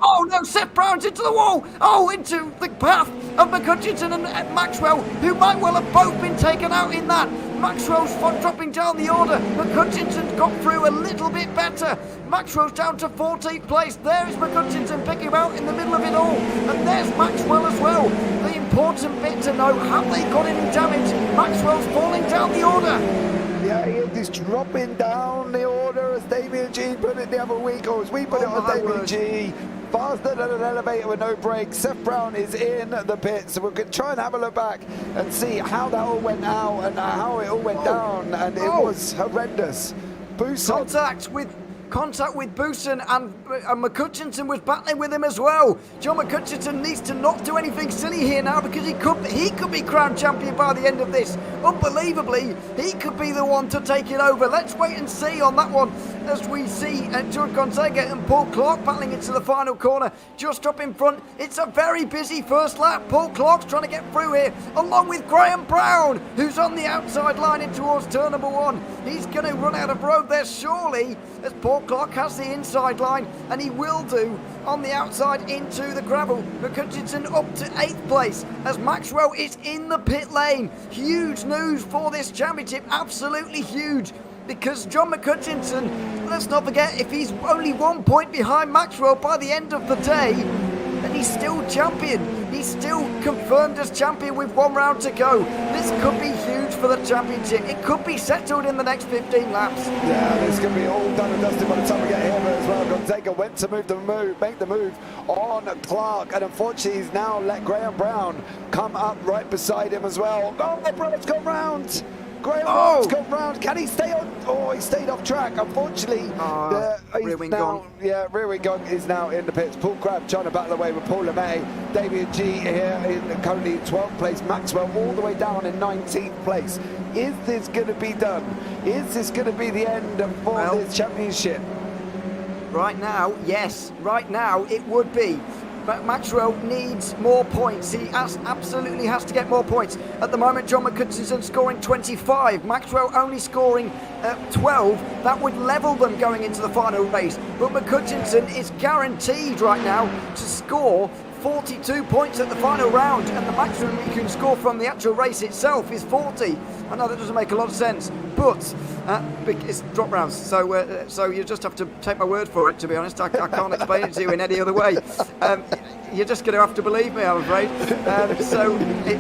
Oh no, Seth Brown's into the wall. Oh, into the path of McCutcheon and Maxwell, who might well have both been taken out in that. Maxwell's dropping down the order. McCutcheon got through a little bit better. Maxwell's down to 14th place. There is McCutcheon picking him out in the middle of it all. And there's Maxwell as well. The important bit to know, have they got any damage? Maxwell's falling down the order. Yeah, he's dropping down the order as Damien G put it the other week, or as we put it on Damien G. Faster than an elevator with no brakes. Seth Brown is in the pit, so we're going to try and have a look back and see how that all went out and how it all went down, and it was horrendous. Contact with Booson and McCutcheon was battling with him as well. John McCutcheon needs to not do anything silly here now because he could be crowned champion by the end of this. Unbelievably, he could be the one to take it over. Let's wait and see on that one as we see George Gonzaga and Paul Clark battling into the final corner just up in front. It's a very busy first lap. Paul Clark's trying to get through here along with Graham Brown, who's on the outside line in towards turn number 1. He's going to run out of road there surely as Paul Clark has the inside line, and he will do on the outside into the gravel. McCutcheon up to 8th place as Maxwell is in the pit lane. Huge news for this championship, absolutely huge, because John McCutcheon, let's not forget, if he's only 1 point behind Maxwell by the end of the day, then he's still champion. He's still confirmed as champion with 1 round to go. This could be huge for the championship. It could be settled in the next 15 laps. Yeah, this could be all done and dusted by the time we get here as well. Gonzaga went to make the move on Clark, and unfortunately he's now let Graham Brown come up right beside him as well. Oh, Brown's gone round. Graham Brown's gone round. Can he stay on? Oh, he stayed off track. Unfortunately, rear wing gone. Yeah, rear wing gone is now in the pits. Paul Crabb trying to battle away with Paul LeMay. Damien G here currently in 12th place. Maxwell all the way down in 19th place. Is this going to be done? Is this going to be the end for this championship? Right now, yes. Right now, it would be. But Maxwell needs more points. He absolutely has to get more points. At the moment, John McCutcheon scoring 25. Maxwell only scoring 12. That would level them going into the final race. But McCutcheon is guaranteed right now to score 42 points at the final round, and the maximum you can score from the actual race itself is 40. I know that doesn't make a lot of sense, but it's drop rounds, so you just have to take my word for it, to be honest. I can't explain it to you in any other way. You're just going to have to believe me, I'm afraid.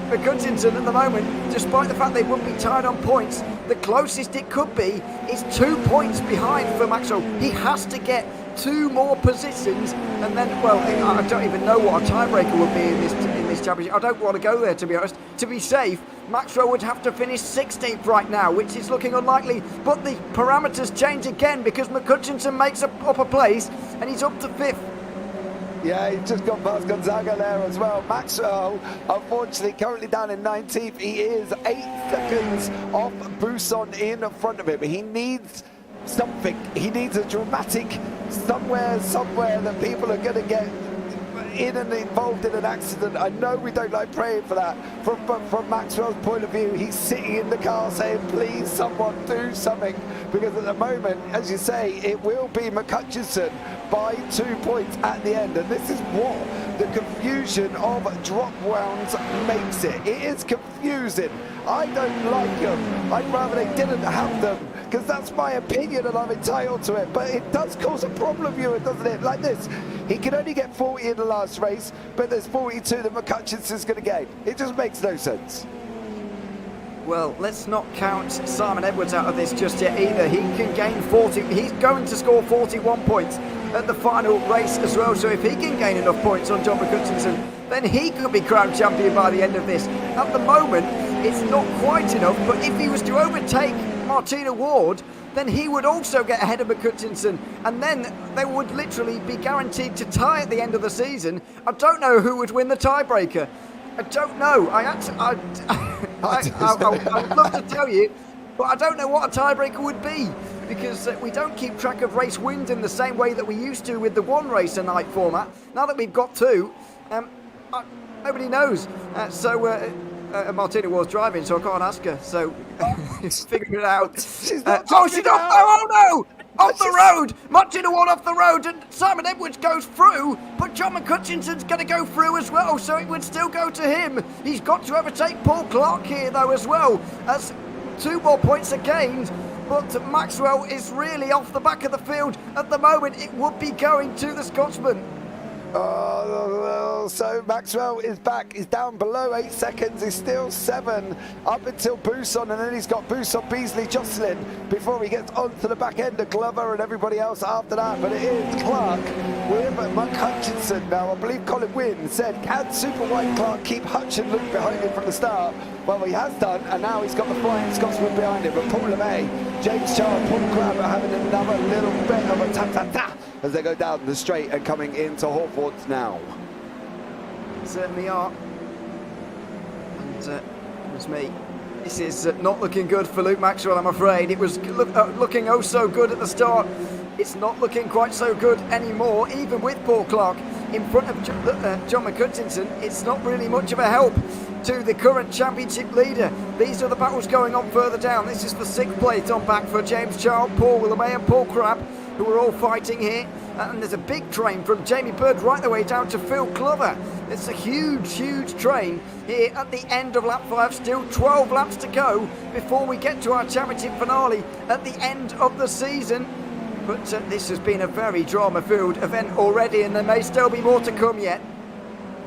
McCutcheon at the moment, despite the fact they wouldn't be tied on points, the closest it could be is 2 points behind for Maxwell. He has to get 2 more positions, and then, well, I don't even know what a tiebreaker would be in this championship. I don't want to go there, to be honest. To be safe, Maxwell would have to finish 16th right now, which is looking unlikely, but the parameters change again because McCutcheon makes up a place, and he's up to 5th. Yeah, he's just gone past Gonzaga there as well. Maxwell, unfortunately, currently down in 19th. He is 8 seconds off Buson in front of him. He needs something. He needs a dramatic somewhere that people are going to get in and involved in an accident. I know we don't like praying for that. From Maxwell's point of view, he's sitting in the car saying, please, someone do something. Because at the moment, as you say, it will be McCutcheon by 2 points at the end. And this is what the confusion of drop rounds makes it. It is confusing. I don't like them. I'd rather they didn't have them, because that's my opinion and I'm entitled to it. But it does cause a problem, Ewan, doesn't it? Like this, he can only get 40 in the last race, but there's 42 that McCutcheon's going to gain. It just makes no sense. Well, let's not count Simon Edwards out of this just yet either. He can gain 40. He's going to score 41 points at the final race as well. So if he can gain enough points on John McCutcheon, then he could be crowned champion by the end of this. At the moment, it's not quite enough, but if he was to overtake Martina Ward, then he would also get ahead of McCutcheon, and then they would literally be guaranteed to tie at the end of the season. I don't know who would win the tiebreaker. I don't know. I would love to tell you, but I don't know what a tiebreaker would be, because we don't keep track of race wins in the same way that we used to with the one race a night format. Now that we've got 2, nobody knows. Martina was driving, so I can't ask her. So figure it out. She's not she's off! Oh no! Off the road! Martina Ward off the road, and Simon Edwards goes through, but John McCutcheon's going to go through as well, so it would still go to him. He's got to overtake Paul Clark here, though, as well, as 2 more points are gained. But Maxwell is really off the back of the field. At the moment, it would be going to the Scotsman. So Maxwell is back. He's down below 8 seconds. He's still 7 up until Buson, and then he's got Buson, Beasley, Jocelyn before he gets onto the back end of Glover and everybody else after that. But it is Clark with McCutcheon. Now, I believe Colin Wynn said, can Super White Clark keep Hutchin look behind him from the start? Well, he has done, and now he's got the flying Scotsman behind him. But Paul LeMay, James Charles, Paul Crab are having another little bit of a ta-ta-ta as they go down the straight and coming into Hawthorns now. Certainly are. And it's me. This is not looking good for Luke Maxwell, I'm afraid. It was looking oh so good at the start. It's not looking quite so good anymore, even with Paul Clark in front of John McCutcheon. It's not really much of a help to the current championship leader. These are the battles going on further down. This is for 6th place on back for James Child, Paul LeMay and Paul Crabb, who are all fighting here. And there's a big train from Jamie Bird right the way down to Phil Glover. It's a huge, huge train here at the end of lap 5. Still 12 laps to go before we get to our championship finale at the end of the season. But this has been a very drama-filled event already, and there may still be more to come yet.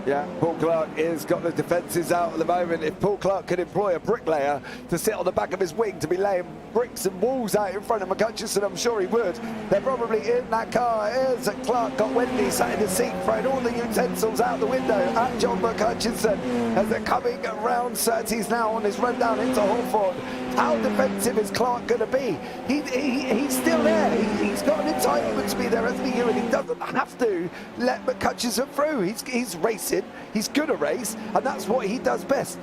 Yeah, Paul Clark has got the defences out at the moment. If Paul Clark could employ a bricklayer to sit on the back of his wing to be laying bricks and walls out in front of McCutcheon, I'm sure he would. They're probably in that car. Here's Clark got Wendy sat in the seat, throwing all the utensils out the window at John McCutcheon as they're coming around Surtees now on his run down into Hawthorne. How defensive is Clark going to be? He's still there. He's got an entitlement to be there, hasn't he? And he doesn't have to let McCutcheon through. He's racing. He's good at race, and that's what he does best.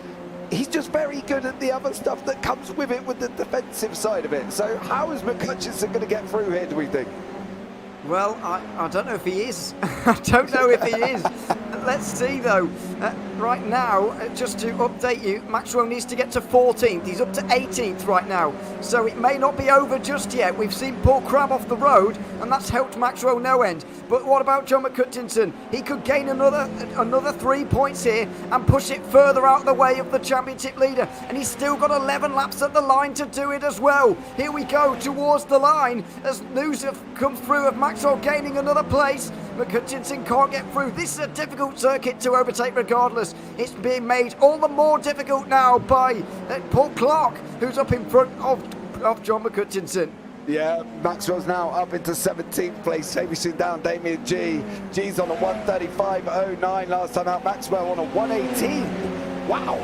He's just very good at the other stuff that comes with it, with the defensive side of it. So how is McCutcheon going to get through here, do we think? Well, I don't know if he is. I don't know if he is. let's see though. Right now, just to update you, Maxwell needs to get to 14th. He's up to 18th right now, so it may not be over just yet. We've seen Paul Crabb off the road, and that's helped Maxwell no end. But what about John McCutcheon? He could gain another 3 points here and push it further out of the way of the championship leader, and he's still got 11 laps at the line to do it as well. Here we go towards the line as news have come through of Maxwell gaining another place. McCutcheon can't get through. This is a difficult circuit to overtake regardless. It's being made all the more difficult now by Paul Clark, who's up in front of John McCutcheon. Yeah, Maxwell's now up into 17th place, chasing down Damien G. G's on a 1:35.09 last time out. Maxwell on a 1:18. Wow.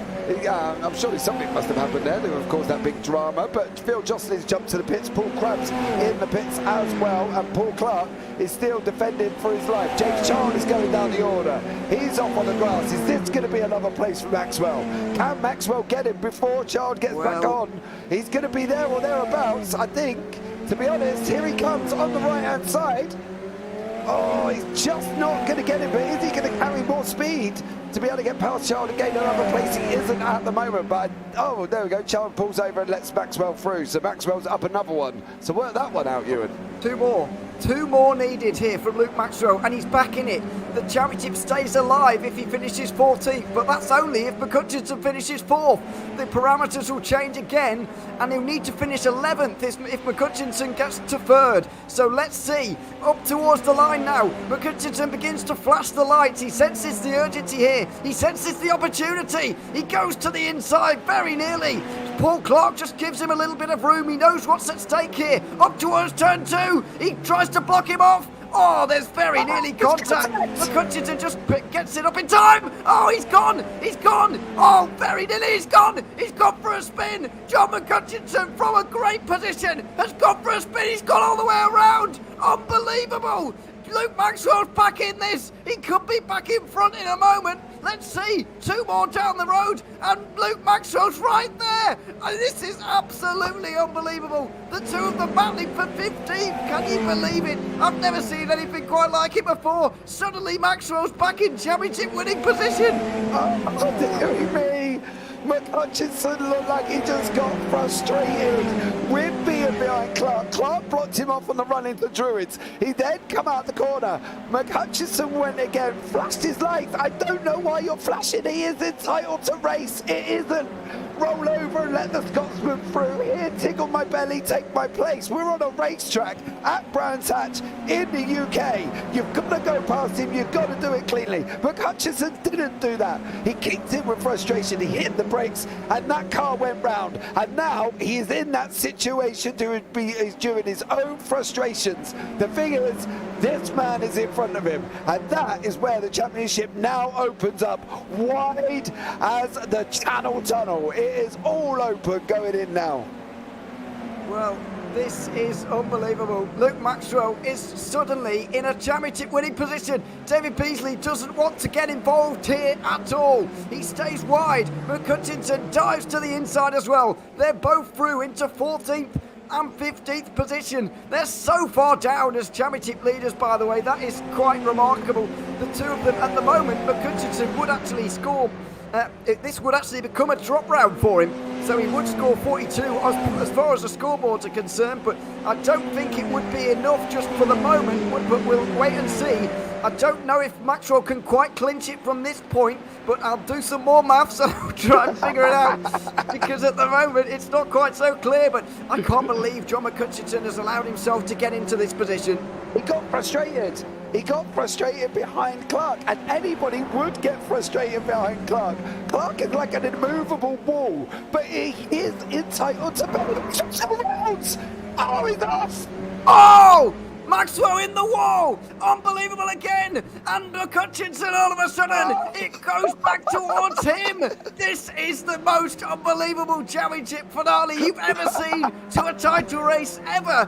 I'm sure something must have happened there. There was, of course, that big drama. But Phil Jocelyn's jumped to the pits. Paul Crabb's in the pits as well. And Paul Clark is still defending for his life. James Child is going down the order. He's off on the grass. Is this going to be another place for Maxwell? Can Maxwell get him before Child gets back on? He's going to be there or thereabouts, I think. To be honest, here he comes on the right-hand side. Oh, he's just not going to get him, but is he going to carry more speed to be able to get past Child and gain another place? He isn't at the moment, but oh, there we go. Child pulls over and lets Maxwell through, so Maxwell's up another one. So work that one out, Ewan. Two more needed here from Luke Maxwell, and he's back in it. The championship stays alive if he finishes 14th, but that's only if McCutcheon finishes 4th. The parameters will change again, and he'll need to finish 11th if McCutcheon gets to 3rd. So let's see. Up towards the line now. McCutcheon begins to flash the lights. He senses the urgency here. He senses the opportunity. He goes to the inside very nearly. Paul Clark just gives him a little bit of room. He knows what's at stake here. Up towards turn 2. He tries to block him off. Oh, there's very nearly contact. McCutcheon just gets it up in time. Oh, he's gone. He's gone. Oh, very nearly he's gone. He's gone for a spin. John McCutcheon from a great position has gone for a spin. He's gone all the way around. Unbelievable. Luke Maxwell's back in this. He could be back in front in a moment. Let's see. 2 more down the road, and Luke Maxwell's right there. And this is absolutely unbelievable. The two of them battling for 15th. Can you believe it? I've never seen anything quite like it before. Suddenly Maxwell's back in championship winning position. Oh, dear me. McCutcheon looked like he just got frustrated with being behind Clark. Clark blocked him off on the run into Druids. He then come out the corner. McCutcheon went again, flashed his lights. I don't know why you're flashing. He is entitled to race. It isn't. Roll over and let the Scotsman through. Here, tickle my belly, take my place. We're on a racetrack at Brands Hatch in the UK. You've got to go past him. You've got to do it cleanly. But Hutchinson didn't do that. He kicked in with frustration. He hit the brakes, and that car went round. And now he is in that situation during his own frustrations. The thing is, this man is in front of him, and that is where the championship now opens up wide as the Channel Tunnel. It is all open going in now. Well, this is unbelievable. Luke Maxwell is suddenly in a championship winning position. David Peasley doesn't want to get involved here at all. He stays wide. McCutcheon dives to the inside as well. They're both through into 14th and 15th position. They're so far down as championship leaders, by the way. That is quite remarkable. The two of them at the moment, McCutcheon would actually score. This would actually become a drop round for him, so he would score 42 as far as the scoreboards are concerned, but I don't think it would be enough just for the moment, but we'll wait and see. I don't know if Maxwell can quite clinch it from this point, but I'll do some more maths and I'll try and figure it out, because at the moment it's not quite so clear. But I can't believe John McCutcheon has allowed himself to get into this position. He got frustrated. He got frustrated behind Clark, and anybody would get frustrated behind Clark. Clark is like an immovable wall, but he is entitled to better rounds. Oh, he's off. Oh! Maxwell in the wall! Unbelievable again! And McCutcheon, all of a sudden, it goes back towards him! This is the most unbelievable championship finale you've ever seen to a title race ever!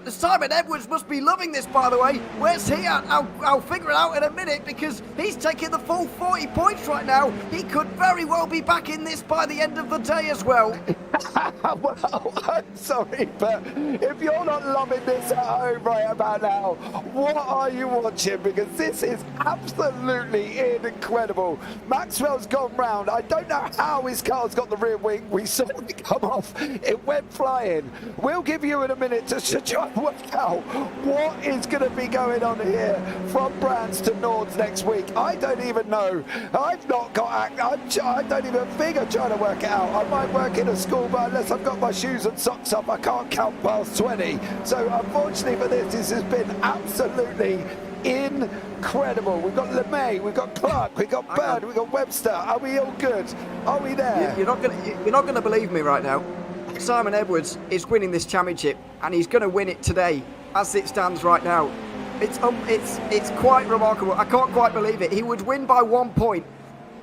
Simon Edwards must be loving this, by the way. Where's he at? I'll figure it out in a minute, because he's taking the full 40 points right now. He could very well be back in this by the end of the day as well. Well, I'm sorry, but if you're not loving this at home right about about now. What are you watching? Because this is absolutely incredible. Maxwell's gone round. I don't know how his car's got the rear wing. We saw it come off. It went flying. We'll give you in a minute to try and work out what is going to be going on here from Brands to Nords next week. I don't even know. I've not got. I don't even think I'm trying to work it out. I might work in a school, but unless I've got my shoes and socks up, I can't count past 20. So unfortunately for this has been absolutely incredible. We've got LeMay, we've got Clark, we've got Bird, we've got Webster. Are we all good? Are we there? You're not gonna believe me right now. Simon Edwards is winning this championship, and he's going to win it today, as it stands right now. It's quite remarkable. I can't quite believe it. He would win by 1 point.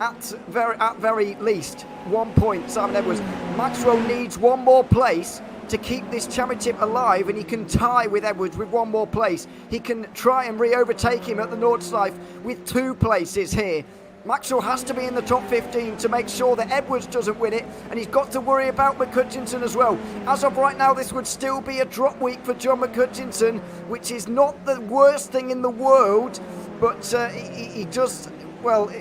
At very least 1 point, Simon Edwards. Maxwell needs one more place to keep this championship alive, and he can tie with Edwards with one more place. He can try and re-overtake him at the Nordschleife with 2 places here. Maxwell has to be in the top 15 to make sure that Edwards doesn't win it, and he's got to worry about McCutcheon as well. As of right now, this would still be a drop week for John McCutcheon, which is not the worst thing in the world, but he just... Well,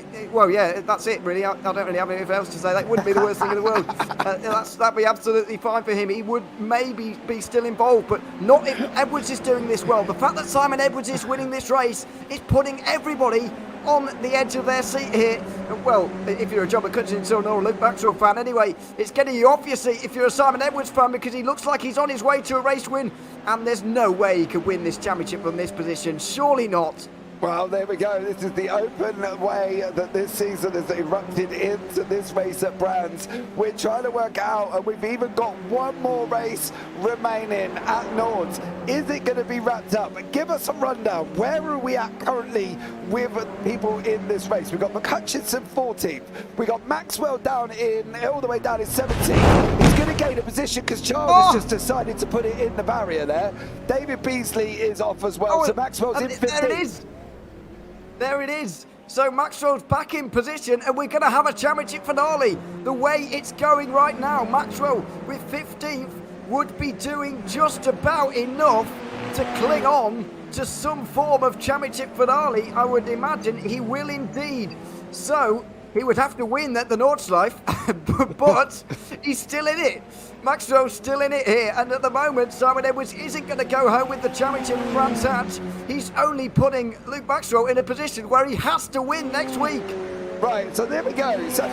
yeah, that's it, really. I don't really have anything else to say. That wouldn't be the worst thing in the world. That'd be absolutely fine for him. He would maybe be still involved, but not if Edwards is doing this well. The fact that Simon Edwards is winning this race is putting everybody on the edge of their seat here. Well, if you're a John McCutcheon or a Luke Maxwell fan anyway, it's getting you off your seat if you're a Simon Edwards fan, because he looks like he's on his way to a race win, and there's no way he could win this championship from this position. Surely not. Well, there we go. This is the open way that this season has erupted into this race at Brands. We're trying to work out, and we've even got one more race remaining at Nords. Is it going to be wrapped up? Give us a rundown. Where are we at currently with people in this race? We've got McCutcheon 14th. We've got Maxwell down all the way down in 17th. He's going to gain a position because Charles has just decided to put it in the barrier there. David Beasley is off as well, so Maxwell's in 15th. There it is. There it is. So Maxwell's back in position, and we're going to have a championship finale. The way it's going right now, Maxwell with 15th would be doing just about enough to cling on to some form of championship finale. I would imagine he will indeed. So he would have to win at the Nordschleife, but he's still in it. Maxwell's still in it here, and at the moment Simon Edwards isn't going to go home with the championship in Brands Hatch. He's only putting Luke Maxwell in a position where he has to win next week. Right, so there we go. So,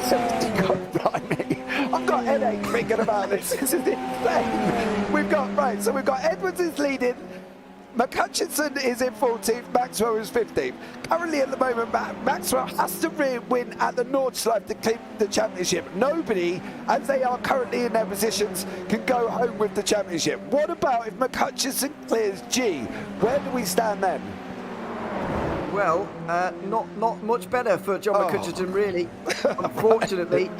God, blimey. I've got headache thinking about this. This is insane. We've got Edwards is leading. McCutcheon is in 14th, Maxwell is 15th. Currently at the moment, Maxwell has to win at the Nordschleife to keep the championship. Nobody, as they are currently in their positions, can go home with the championship. What about if McCutcheon clears G? Where do we stand then? Well, not much better for John McCutcheon, really. Unfortunately,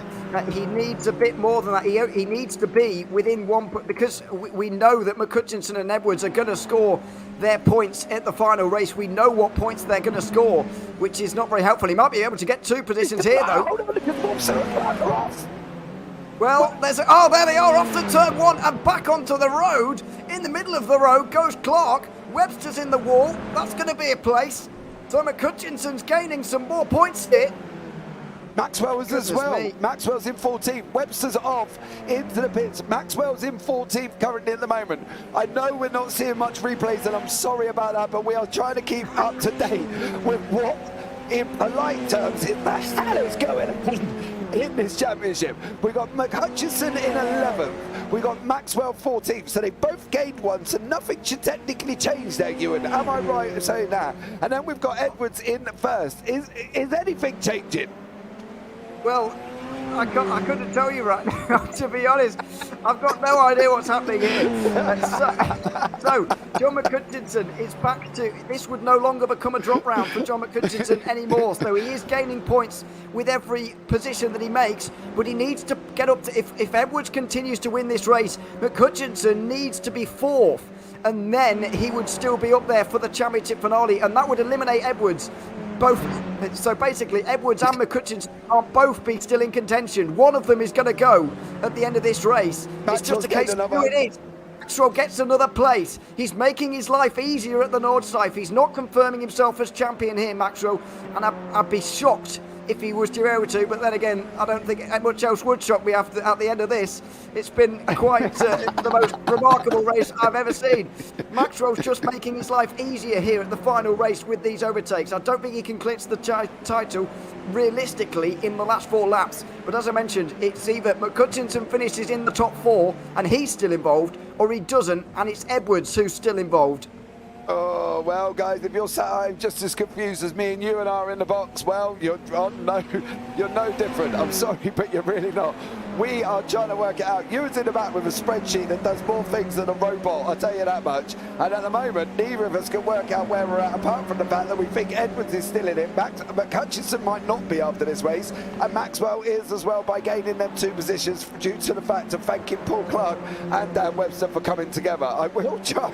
he needs a bit more than that. He needs to be within one, because we know that McCutcheon and Edwards are going to score their points at the final race. We know what points they're going to score, which is not very helpful. He might be able to get 2 positions here, though. Well, there they are, off to turn 1 and back onto the road. In the middle of the road goes Clark. Webster's in the wall. That's going to be a place. So McCutcheon's gaining some more points here. Maxwell's as well. Maxwell's in 14th. Webster's off into the pits. Maxwell's in 14th currently at the moment. I know we're not seeing much replays, and I'm sorry about that, but we are trying to keep up to date with what, in polite terms, in the hell is going on in this championship. We've got McCutcheon in 11th. We've got Maxwell 14th, so they both gained 1, so nothing should technically change there, Ewan. Am I right in saying that? And then we've got Edwards in first. Is anything changing? Well, I couldn't tell you right now, to be honest. I've got no idea what's happening here. So John McCutcheon is back to... This would no longer become a drop round for John McCutcheon anymore. So he is gaining points with every position that he makes, but he needs to get up to... If Edwards continues to win this race, McCutcheon needs to be 4th, and then he would still be up there for the championship finale, and that would eliminate Edwards. So basically, Edwards and McCutcheon are both be still in contention. One of them is going to go at the end of this race. It's just a case of who it is. Maxwell gets another place. He's making his life easier at the Nordschleife. He's not confirming himself as champion here, Maxwell, and I'd be shocked if he was to be able to, but then again, I don't think much else would shock me at the end of this. It's been quite the most remarkable race I've ever seen. Maxwell's just making his life easier here at the final race with these overtakes. I don't think he can clinch the title realistically in the last 4 laps, but as I mentioned, it's either McCutcheon finishes in the top 4 and he's still involved, or he doesn't and it's Edwards who's still involved. Oh, well, guys, if you're sat home just as confused as me and you and are in the box, well, you're no different. I'm sorry, but you're really not. We are trying to work it out. Ewan's in the back with a spreadsheet that does more things than a robot, I'll tell you that much. And at the moment, neither of us can work out where we're at, apart from the fact that we think Edwards is still in it. McCutcheon might not be after this race, and Maxwell is as well by gaining them 2 positions due to the fact of thanking Paul Clark and Dan Webster for coming together. I will try.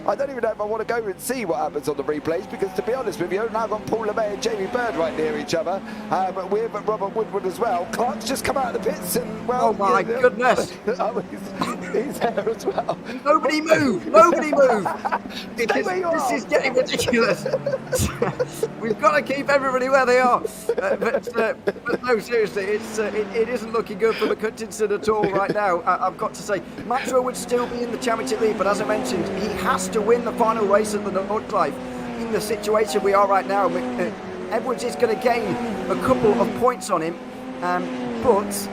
I don't even know if I want to go and see what happens on the replays, because to be honest with you, I've now got Paul LeMay and Jamie Bird right near each other, but with Robert Woodward as well. Clark's just come out of the pits and, well... Oh my goodness! he's there as well. Nobody move! Nobody move! This is getting ridiculous. We've got to keep everybody where they are. But no, seriously, it isn't looking good for McCutcheon at all right now. I've got to say, Maxwell would still be in the championship lead, but as I mentioned, he has to win the final race at the Nordschleife. In the situation we are right now, Edwards is going to gain a couple of points on him, but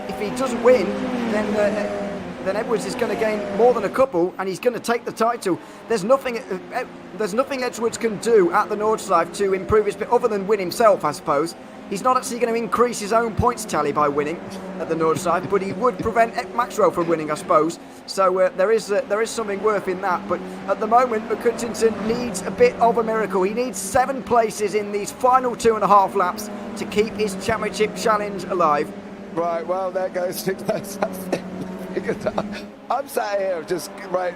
if he doesn't win, then Edwards is going to gain more than a couple, and he's going to take the title. There's nothing Edwards can do at the Nordschleife to improve his bit other than win himself, I suppose. He's not actually going to increase his own points tally by winning at the Nordschleife, but he would prevent Maxwell from winning, I suppose. So there is something worth in that. But at the moment, McCutcheon needs a bit of a miracle. He needs 7 places in these final 2.5 laps to keep his championship challenge alive. Right, well, there goes. I'm sat here just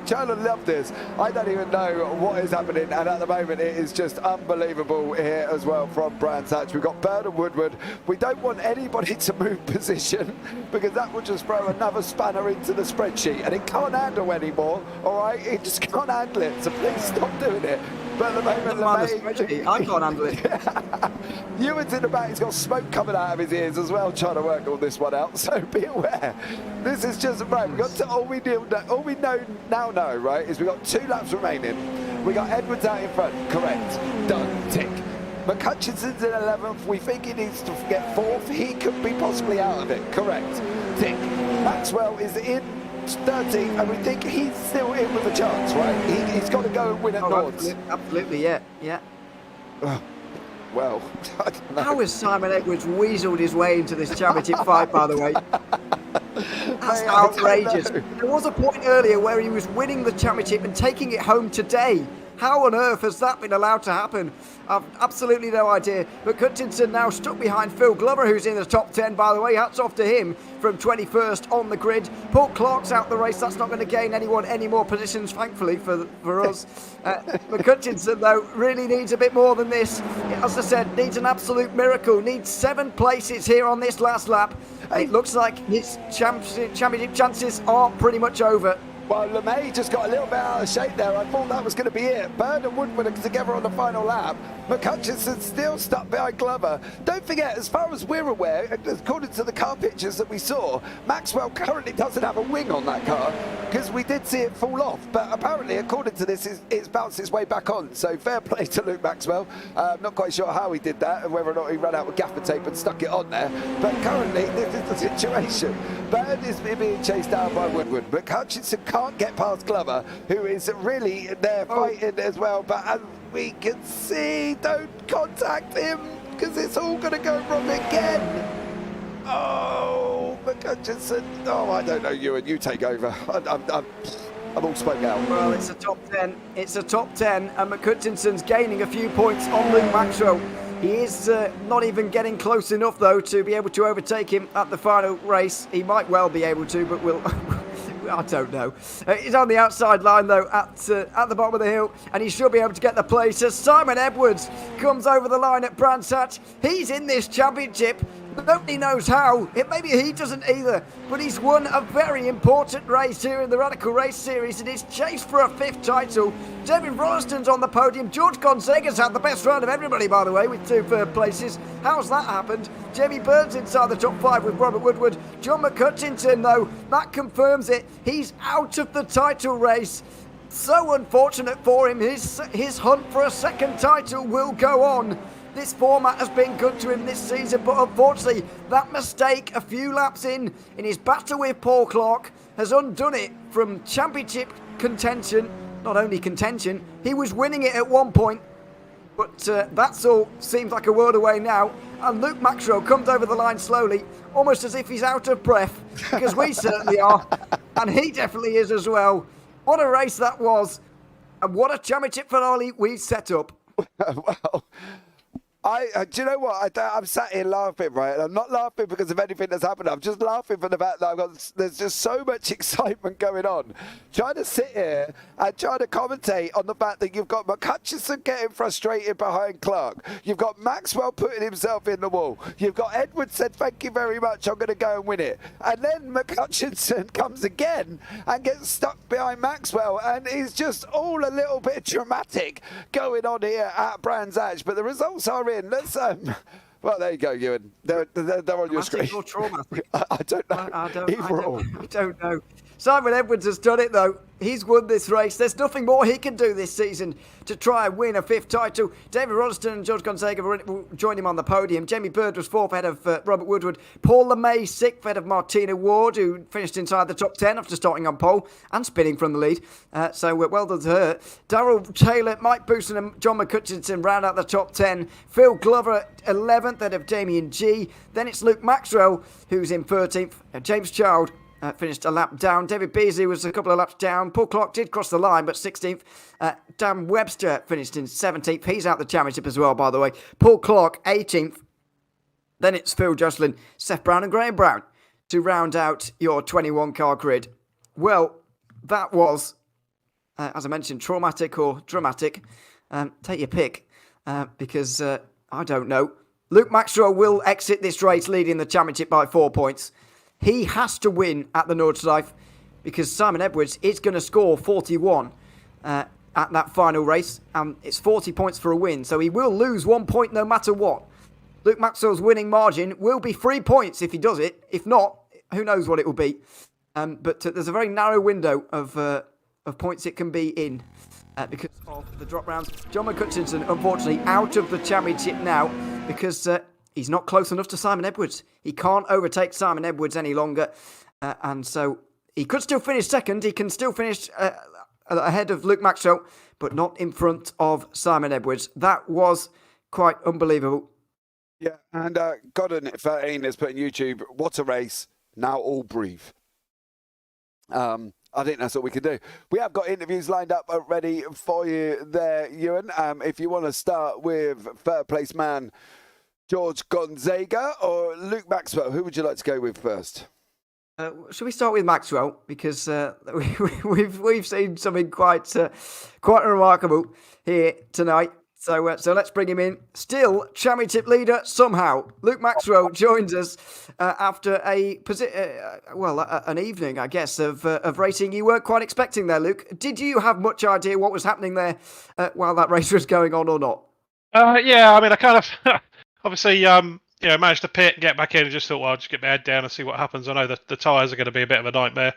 trying to love this. I don't even know what is happening, and at the moment it is just unbelievable here as well from Brands Hatch. We've got Bird and Woodward. We don't want anybody to move position, because that would just throw another spanner into the spreadsheet, and it can't handle anymore. All right, it just can't handle it, so please stop doing it. But at the moment, I can't handle it. Ewan's in the back, he's got smoke coming out of his ears as well, trying to work all this one out, so be aware. This is just, right, we've got to, all we know, right, is we've got 2 laps remaining. We got Edwards out in front, correct, done, tick. McCutcheon's in 11th, we think he needs to get 4th, he could be possibly out of it, correct, tick. Maxwell is in 13, and we think he's still in with a chance, right? He's got to go and win at Nords. Absolutely, yeah. Well, I don't know. How has Simon Edwards weaseled his way into this championship fight, by the way? That's outrageous. There was a point earlier where he was winning the championship and taking it home today. How on earth has that been allowed to happen? I've absolutely no idea. But McCutcheon now stuck behind Phil Glover, who's in the top 10, by the way. Hats off to him from 21st on the grid. Paul Clark's out the race. That's not going to gain anyone any more positions, thankfully, for us. McCutcheon, though, really needs a bit more than this. As I said, needs an absolute miracle. Needs 7 places here on this last lap. It looks like his championship chances are pretty much over. Well, LeMay just got a little bit out of shape there. I thought that was going to be it. Bird and Woodward are together on the final lap. McCutcheon's still stuck behind Glover. Don't forget, as far as we're aware, according to the car pictures that we saw, Maxwell currently doesn't have a wing on that car, because we did see it fall off. But apparently, according to this, it's bounced its way back on. So fair play to Luke Maxwell. Not quite sure how he did that and whether or not he ran out with gaffer tape and stuck it on there. But currently, this is the situation. Bird is being chased down by Woodward. McCutcheon can't get past Glover, who is really there fighting as well. But as we can see, don't contact him, because it's all going to go wrong again. Oh, McCutcheon. Oh, I don't know, Ewan. You take over. I'm all spoke out. Well, it's a top 10. It's a top 10, and McCutcheon's gaining a few points on Luke Maxwell. He is not even getting close enough, though, to be able to overtake him at the final race. He might well be able to, but I don't know. He's on the outside line, though, at the bottom of the hill, and he should be able to get the place as Simon Edwards comes over the line at Brands Hatch. He's in this championship. Nobody knows how. Maybe he doesn't either. But he's won a very important race here in the Radical Race Series. It is chased for a 5th title. David Rollston's on the podium. George Gonzaga's had the best round of everybody, by the way, with 2 third places. How's that happened? Jamie Bird's inside the top 5 with Robert Woodward. John McCutcheon, though, that confirms it. He's out of the title race. So unfortunate for him. His hunt for a 2nd title will go on. This format has been good to him this season, but unfortunately, that mistake a few laps in his battle with Paul Clark has undone it from championship contention. Not only contention, he was winning it at one point, but that's all seems like a world away now. And Luke Maxwell comes over the line slowly, almost as if he's out of breath, because we certainly are, and he definitely is as well. What a race that was, and what a championship finale we set up. Well, do you know what? I'm sat here laughing, right? And I'm not laughing because of anything that's happened. I'm just laughing for the fact that there's just so much excitement going on. Trying to sit here and trying to commentate on the fact that you've got McCutcheon getting frustrated behind Clark. You've got Maxwell putting himself in the wall. You've got Edwards said, thank you very much, I'm going to go and win it. And then McCutcheon comes again and gets stuck behind Maxwell. And it's just all a little bit dramatic going on here at Brands Hatch. But the results are in. Let's well, there you go, Ewan. They're on your screen. Or traumatic? I don't know. I don't know. Simon Edwards has done it, though. He's won this race. There's nothing more he can do this season to try and win a 5th title. David Rollston and George Gonzaga will join him on the podium. Jamie Bird was 4th ahead of Robert Woodward. Paul LeMay 6th ahead of Martina Ward, who finished inside the top 10 after starting on pole and spinning from the lead. So well done to her. Darryl Taylor, Mike Booston and John McCutcheon round out the top 10. Phil Glover 11th ahead of Damien G. Then it's Luke Maxwell, who's in 13th. James Child finished a lap down. David Beasley was a couple of laps down. Paul Clark did cross the line, but 16th. Dan Webster finished in 17th. He's out the championship as well, by the way. Paul Clark, 18th. Then it's Phil Jocelyn, Seth Brown and Graham Brown to round out your 21-car grid. Well, that was, as I mentioned, traumatic or dramatic. Take your pick, because I don't know. Luke Maxwell will exit this race leading the championship by 4 points. He has to win at the Nordschleife because Simon Edwards is going to score 41 at that final race. It's 40 points for a win, so he will lose 1 point no matter what. Luke Maxwell's winning margin will be 3 points if he does it. If not, who knows what it will be. But there's a very narrow window of points it can be in because of the drop rounds. John McCutcheon, unfortunately, out of the championship now because he's not close enough to Simon Edwards. He can't overtake Simon Edwards any longer. And so he could still finish second. He can still finish ahead of Luke Maxwell, but not in front of Simon Edwards. That was quite unbelievable. Yeah, and Godden 13 has put on YouTube, what a race. Now all breathe. I think that's what we can do. We have got interviews lined up ready for you there, Ewan. If you want to start with third place man George Gonzaga or Luke Maxwell, who would you like to go with first? Should we start with Maxwell because we've seen something quite remarkable here tonight. So let's bring him in. Still championship leader somehow. Luke Maxwell joins us after an evening, I guess, of racing you weren't quite expecting there, Luke. Did you have much idea what was happening there while that race was going on or not? Yeah, I mean, I kind of obviously managed to pit and get back in and just thought, well, I'll just get my head down and see what happens. I know that the tyres are going to be a bit of a nightmare.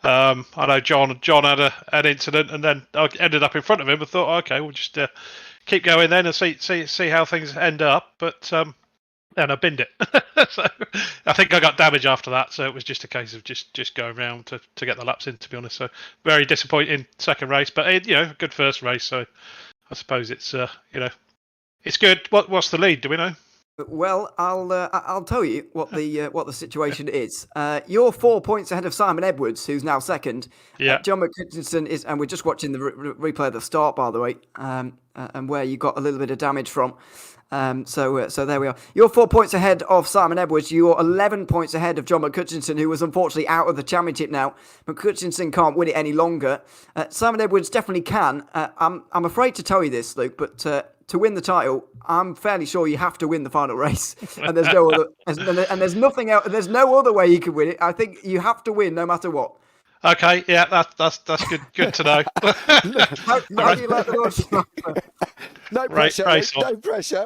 I know John had an incident and then I ended up in front of him and thought, okay, we'll just keep going then and see how things end up. But then I binned it. So I think I got damage after that. So it was just a case of just going around to get the laps in, to be honest. So very disappointing second race, but good first race. So I suppose it's it's good. What's the lead? Do we know? Well, I'll tell you what the situation is. You're 4 points ahead of Simon Edwards, who's now second. Yeah. John McCutcheon is, and we're just watching the replay of the start, by the way, and where you got a little bit of damage from. So there we are. You're 4 points ahead of Simon Edwards. You're 11 points ahead of John McCutcheon, who was unfortunately out of the championship now. McCutcheon can't win it any longer. Simon Edwards definitely can. I'm afraid to tell you this, Luke, but to win the title, I'm fairly sure you have to win the final race, and there's no other, and there's nothing else. There's no other way you can win it. I think you have to win no matter what. Okay, yeah, that's good to know. How do you like the Lord's No pressure, no pressure,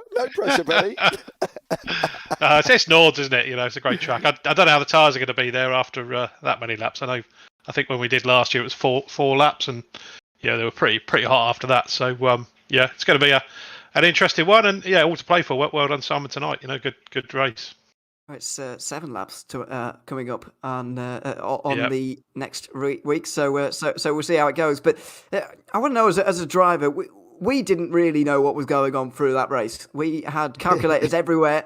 buddy. It's Nords, isn't it? It's a great track. I don't know how the tyres are going to be there after that many laps. I think when we did last year it was four laps, and they were pretty hot after that. So it's going to be an interesting one, and all to play for. Well done, Simon, tonight. Good race. It's 7 laps coming up on the next week, so we'll see how it goes. But I want to know, as a driver, we didn't really know what was going on through that race. We had calculators everywhere,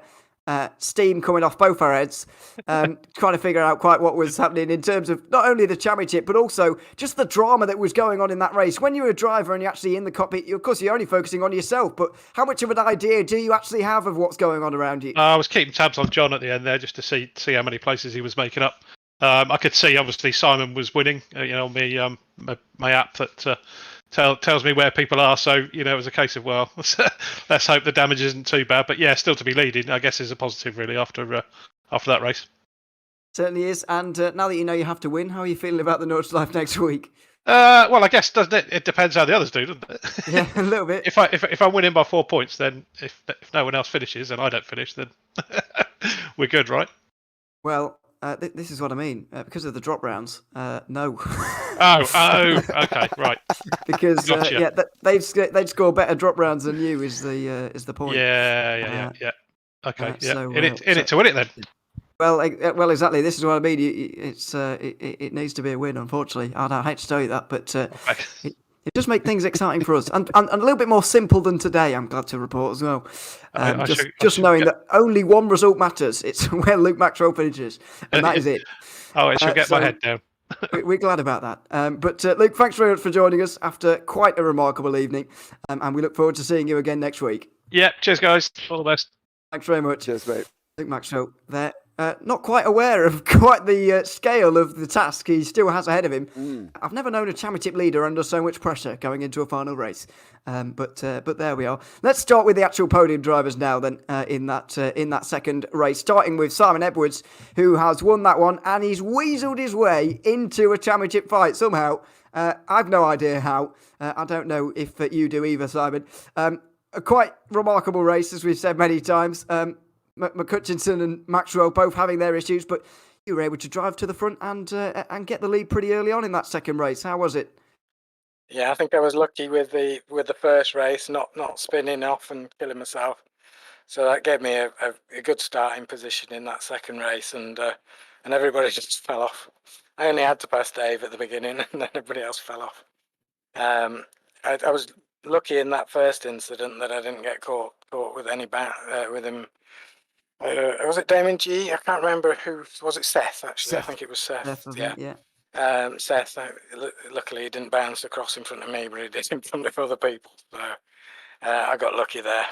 steam coming off both our heads, trying to figure out quite what was happening in terms of not only the championship, but also just the drama that was going on in that race. When you're a driver and you're actually in the cockpit, of course, you're only focusing on yourself, but how much of an idea do you actually have of what's going on around you? I was keeping tabs on John at the end there just to see how many places he was making up. I could see, obviously, Simon was winning, my app that tells me where people are. So, it was a case of, well, let's hope the damage isn't too bad. But still to be leading, I guess, is a positive, really, after that race. Certainly is. And now that you know you have to win, how are you feeling about the Nordschleife next week? Well, I guess, doesn't it? It depends how the others do, doesn't it? Yeah, a little bit. If I'm winning by 4 points, then if no one else finishes and I don't finish, then we're good, right? Well, this is what I mean. Because of the drop rounds, no. Oh, okay, right. Because they'd score better drop rounds than you is the point. Yeah. Okay, in it to win it then. Well, exactly. This is what I mean. It needs to be a win. Unfortunately, I hate to tell you that, but it does make things exciting for us, and a little bit more simple than today. I'm glad to report as well. Just knowing that only one result matters. It's where Luke Maxwell finishes, and that is it. Oh, it should get my head down. We're glad about that. But Luke, thanks very much for joining us after quite a remarkable evening, and we look forward to seeing you again next week. Yeah, cheers, guys. All the best. Thanks very much. Cheers, mate. Luke Maxwell there. Not quite aware of quite the scale of the task he still has ahead of him. I've never known a championship leader under so much pressure going into a final race. But there we are. Let's start with the actual podium drivers now then in that second race, starting with Simon Edwards, who has won that one, and he's weaseled his way into a championship fight somehow. I've no idea how. I don't know if you do either, Simon. A quite remarkable race, as we've said many times. McCutcheon and Maxwell both having their issues, but you were able to drive to the front and get the lead pretty early on in that second race. How was it? Yeah, I think I was lucky with the first race, not spinning off and killing myself. So that gave me a good starting position in that second race, and everybody just fell off. I only had to pass Dave at the beginning, and then everybody else fell off. I was lucky in that first incident that I didn't get caught with any with him. Was it Damon G? I can't remember who. Was it Seth, actually? Seth. I think it was Seth. Yeah. Seth, luckily he didn't bounce across in front of me, but he did in front of other people. So I got lucky there,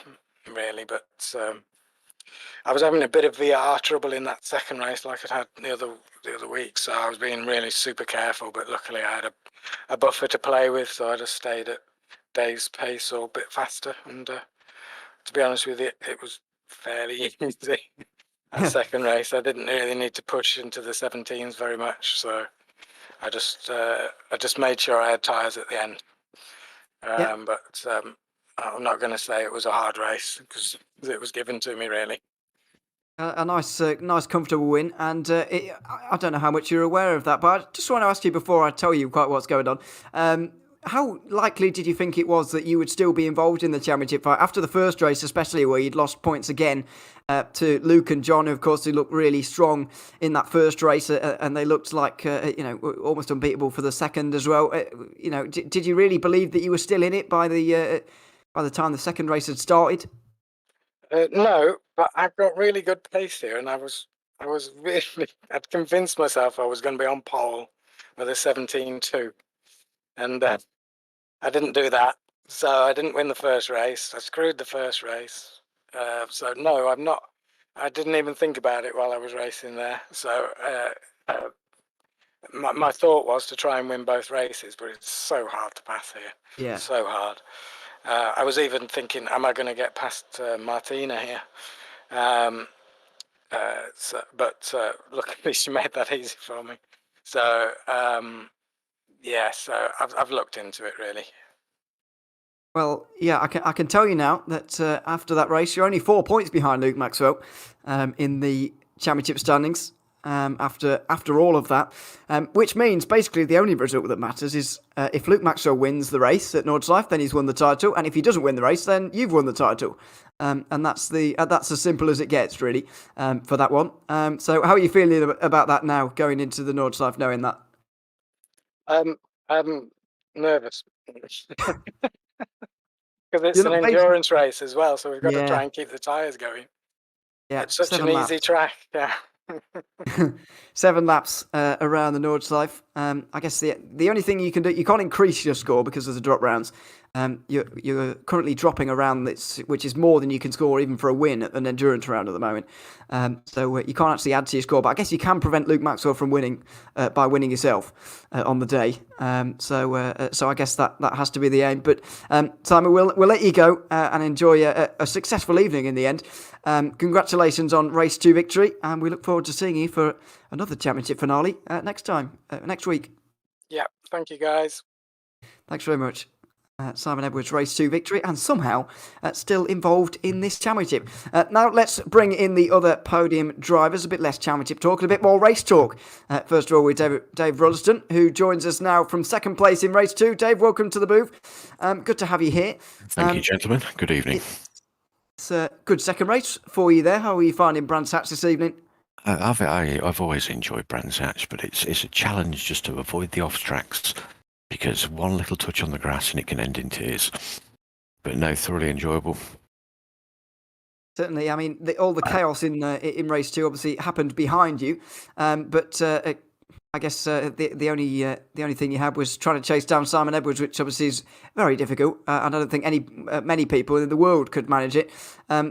really. But I was having a bit of VR trouble in that second race, like I'd had the other week. So I was being really super careful. But luckily I had a buffer to play with, so I just stayed at Dave's pace or a bit faster. And to be honest with you, it was fairly easy. That second race, I didn't really need to push into the 17s very much, so I just made sure I had tyres at the end. But I'm not going to say it was a hard race because it was given to me, really. A nice, comfortable win, and I don't know how much you're aware of that, but I just want to ask you before I tell you quite what's going on. How likely did you think it was that you would still be involved in the championship fight after the first race, especially where you'd lost points again to Luke and John, who of course they looked really strong in that first race, and they looked like almost unbeatable for the second as well. Did you really believe that you were still in it by the time the second race had started? No, but I've got really good pace here, and I was really, I'd convinced myself I was going to be on pole with a 17.2, and I didn't do that, so I didn't win the first race. I screwed the first race, So no, I'm not. I didn't even think about it while I was racing there. So my thought was to try and win both races, but it's so hard to pass here. Yeah. So hard. I was even thinking, am I going to get past Martina here? But luckily she made that easy for me. So yeah, so I've looked into it really. Well, yeah, I can tell you now that after that race, you're only 4 points behind Luke Maxwell in the championship standings. After all of that, which means basically the only result that matters is if Luke Maxwell wins the race at Nordslife, then he's won the title, and if he doesn't win the race, then you've won the title, and that's as simple as it gets, really, for that one. So, how are you feeling about that now, going into the Nordslife, knowing that? I'm nervous because it's an endurance race as well, so we've got to try and keep the tyres going. Yeah, it's such an easy track. Yeah. 7 laps around the Nordslife. I guess the only thing you can do, you can't increase your score because of the drop rounds. You're currently dropping around this, which is more than you can score even for a win at an endurance round at the moment. So you can't actually add to your score, but I guess you can prevent Luke Maxwell from winning by winning yourself on the day. So I guess that has to be the aim. But Simon, we'll let you go and enjoy a successful evening in the end. Congratulations on race 2 victory, and we look forward to seeing you for another championship finale next week. Yeah, thank you guys. Thanks very much. Simon Edwards, race 2 victory, and somehow still involved in this championship. Now let's bring in the other podium drivers, a bit less championship talk and a bit more race talk. First of all, with Dave Rolleston, who joins us now from second place in race 2. Dave, welcome to the booth. Good to have you here. Thank you, gentlemen. Good evening. It's a good second race for you there. How are you finding Brands Hatch this evening? I've always enjoyed Brands Hatch, but it's a challenge just to avoid the off tracks, because one little touch on the grass and it can end in tears. But no, thoroughly enjoyable. Certainly, I mean, all the chaos in race 2 obviously happened behind you, but I guess the only thing you had was trying to chase down Simon Edwards, which obviously is very difficult. I don't think many people in the world could manage it.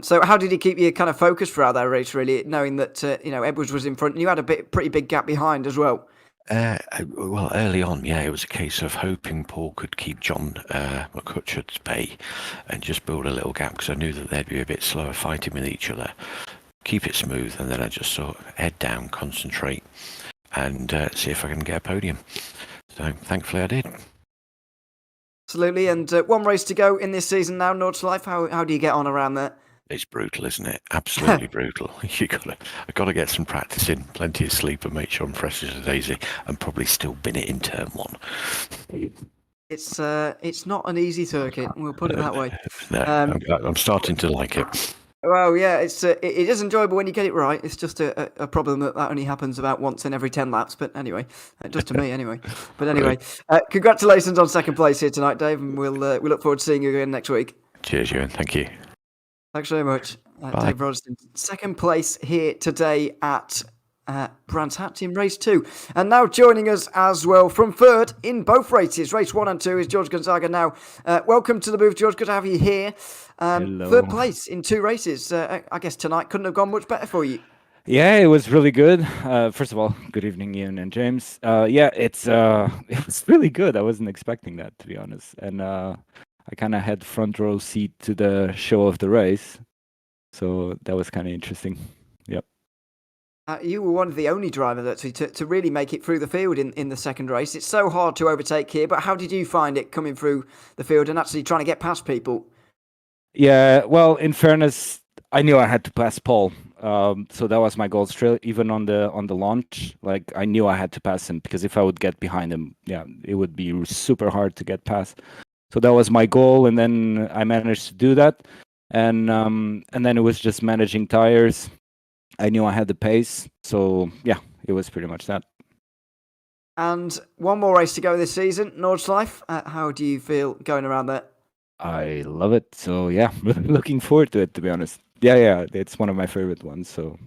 So how did he keep you kind of focused throughout that race, really, knowing that Edwards was in front and you had a pretty big gap behind as well? Well, early on, yeah, it was a case of hoping Paul could keep John McCutcheon at bay and just build a little gap, because I knew that they'd be a bit slower fighting with each other. Keep it smooth, and then I just sort of head down, concentrate, and see if I can get a podium. So thankfully I did. Absolutely, and one race to go in this season now, Nordslife. How do you get on around there? It's brutal, isn't it? Absolutely brutal. I've got to get some practice in, plenty of sleep, and make sure I'm fresh as a daisy, and probably still bin it in turn 1. It's not an easy circuit, we'll put it that way. No, I'm starting to like it. Well, yeah, it is enjoyable when you get it right. It's just a problem that only happens about once in every 10 laps. But anyway, just to me anyway. But anyway, congratulations on second place here tonight, Dave, and we'll look forward to seeing you again next week. Cheers, Ewan. Thank you. Thanks very much. Dave Rodston, second place here today at Brands Hatch in race 2. And now joining us as well from third in both races, race 1 and 2, is George Gonzaga now. Welcome to the booth, George. Good to have you here. Hello. Third place in 2 races. I guess tonight couldn't have gone much better for you. Yeah, it was really good. First of all, good evening, Ian and James. Yeah, it was really good. I wasn't expecting that, to be honest. And I kind of had front row seat to the show of the race. So that was kind of interesting. Yep. You were one of the only drivers actually to really make it through the field in the second race. It's so hard to overtake here, but how did you find it coming through the field and actually trying to get past people? Yeah, well, in fairness, I knew I had to pass Paul. So that was my goal straight, even on the launch. Like, I knew I had to pass him, because if I would get behind him, yeah, it would be super hard to get past. So that was my goal, and then I managed to do that. And then it was just managing tires. I knew I had the pace, so yeah, it was pretty much that. And one more race to go this season, Nordslife. How do you feel going around there? I love it. So yeah, looking forward to it, to be honest. Yeah, it's one of my favorite ones. So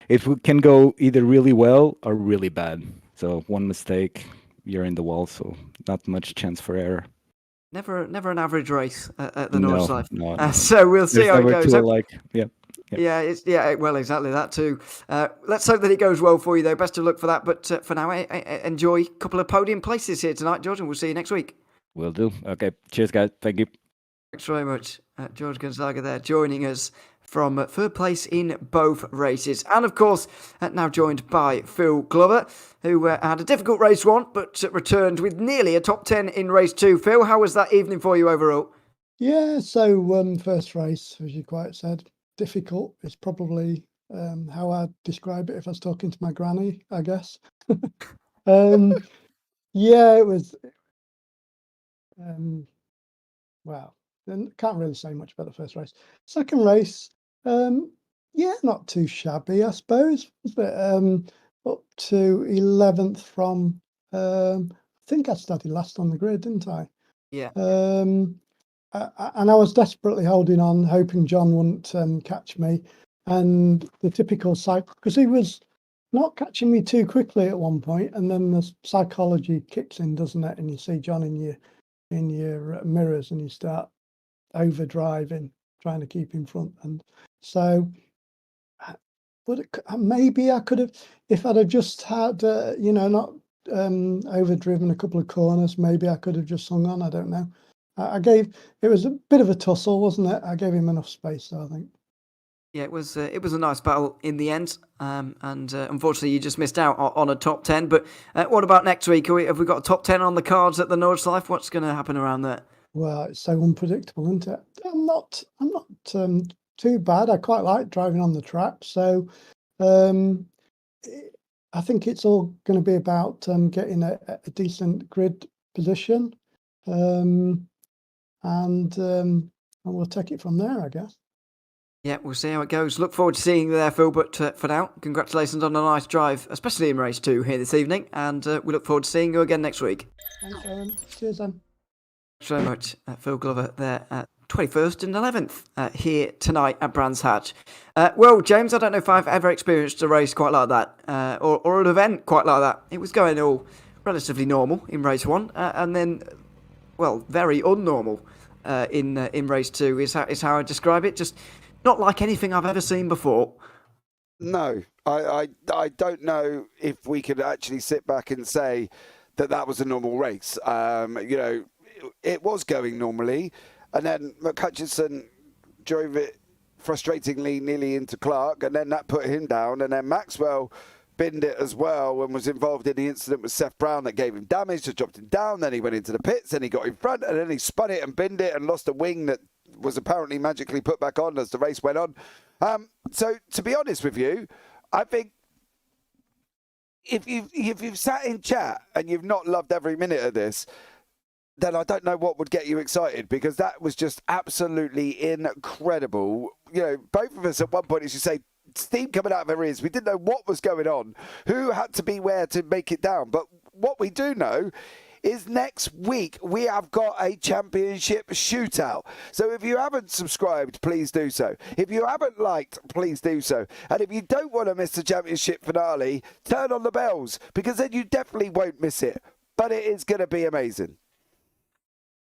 it can go either really well or really bad. So one mistake, you're in the wall. So not much chance for error. Never an average race at the Nordschleife. No. So we'll see how it goes. Yeah. Well, exactly that too. Let's hope that it goes well for you, though. Best of luck for that. But for now, enjoy a couple of podium places here tonight, George, and we'll see you next week. Will do. Okay. Cheers, guys. Thank you. Thanks very much. George Gonzaga there joining us from third place in both races. And of course, now joined by Phil Glover, who had a difficult race 1, but returned with nearly a top 10 in race 2. Phil, how was that evening for you overall? Yeah, so first race, as you quite said, difficult. It's probably how I'd describe it if I was talking to my granny, I guess. Yeah, it was. Well, then can't really say much about the first race. Second race, yeah, not too shabby, I suppose. Was it up to 11th from? I think I started last on the grid, didn't I? Yeah. And I was desperately holding on, hoping John wouldn't catch me. And the typical because he was not catching me too quickly at one point, and then the psychology kicks in, doesn't it? And you see John in your mirrors, and you start overdriving, trying to keep in front. And so, maybe I could have, if I'd have just had, not overdriven a couple of corners, maybe I could have just hung on. I don't know. It was a bit of a tussle, wasn't it? I gave him enough space, though, I think. Yeah, it was a nice battle in the end, and unfortunately you just missed out on a top 10. But what about next week? Have we got a top 10 on the cards at the Nordschleife? What's going to happen around there? Well, it's so unpredictable, isn't it? I'm not too bad. I quite like driving on the track, so I think it's all going to be about getting a decent grid position, and we'll take it from there, I guess. Yeah, we'll see how it goes. Look forward to seeing you there, Phil. But for now, congratulations on a nice drive, especially in race 2 here this evening. And we look forward to seeing you again next week. Thanks, Ewan. Cheers, then. Thanks very much, Phil Glover there at 21st and 11th here tonight at Brands Hatch. Well, James, I don't know if I've ever experienced a race quite like that, or an event quite like that. It was going all relatively normal in race 1, and then, well, very unnormal in race 2 is how I describe it. Just not like anything I've ever seen before. No, I don't know if we could actually sit back and say that was a normal race. It was going normally, and then McCutcheon drove it frustratingly nearly into Clark, and then that put him down, and then Maxwell binned it as well and was involved in the incident with Seth Brown that gave him damage, just dropped him down, then he went into the pits, then he got in front, and then he spun it and binned it and lost a wing that was apparently magically put back on as the race went on. So to be honest with you, I think if you've sat in chat and you've not loved every minute of this, then I don't know what would get you excited, because that was just absolutely incredible. Both of us at one point, as you say, steam coming out of our ears. We didn't know what was going on, who had to be where to make it down. But what we do know is next week we have got a championship shootout. So if you haven't subscribed, please do so. If you haven't liked, please do so. And if you don't want to miss the championship finale, turn on the bells, because then you definitely won't miss it. But it is going to be amazing.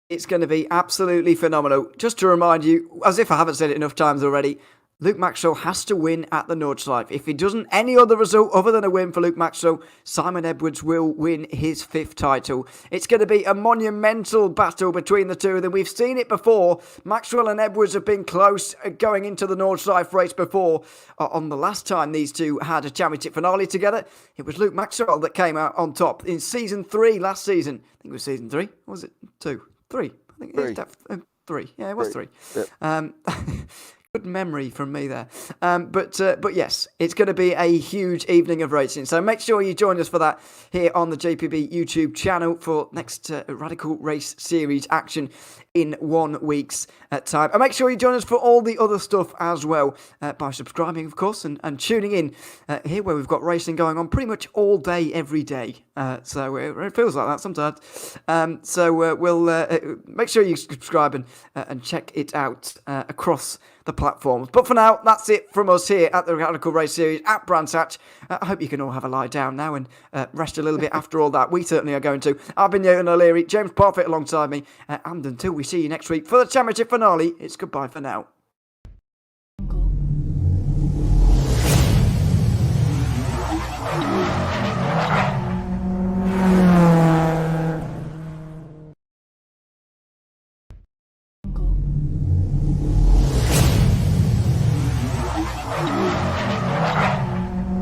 It's going to be absolutely phenomenal. Just to remind you, as if I haven't said it enough times already, Luke Maxwell has to win at the Nordschleife. If he doesn't, any other result other than a win for Luke Maxwell, Simon Edwards will win his 5th title. It's going to be a monumental battle between the two of them. We've seen it before. Maxwell and Edwards have been close going into the Nordschleife race before. On the last time these two had a championship finale together, it was Luke Maxwell that came out on top in season 3 last season. I think it was season 3. Or was it 2? 3. I think it was 3. Yeah, it was 3. Yep. Good memory from me there. But yes, it's going to be a huge evening of racing. So make sure you join us for that here on the JPB YouTube channel for next Radical Race Series action in 1 week's time. And make sure you join us for all the other stuff as well by subscribing, of course, and tuning in here where we've got racing going on pretty much all day, every day. So it feels like that sometimes. So we'll make sure you subscribe and check it out across the platforms. But for now, that's it from us here at the Radical Race Series at Brands Hatch. I hope you can all have a lie down now and rest a little bit after all that. We certainly are going to. I've been Ewan O'Leary, James Parfitt alongside me, and until we see you next week for the championship finale, it's goodbye for now.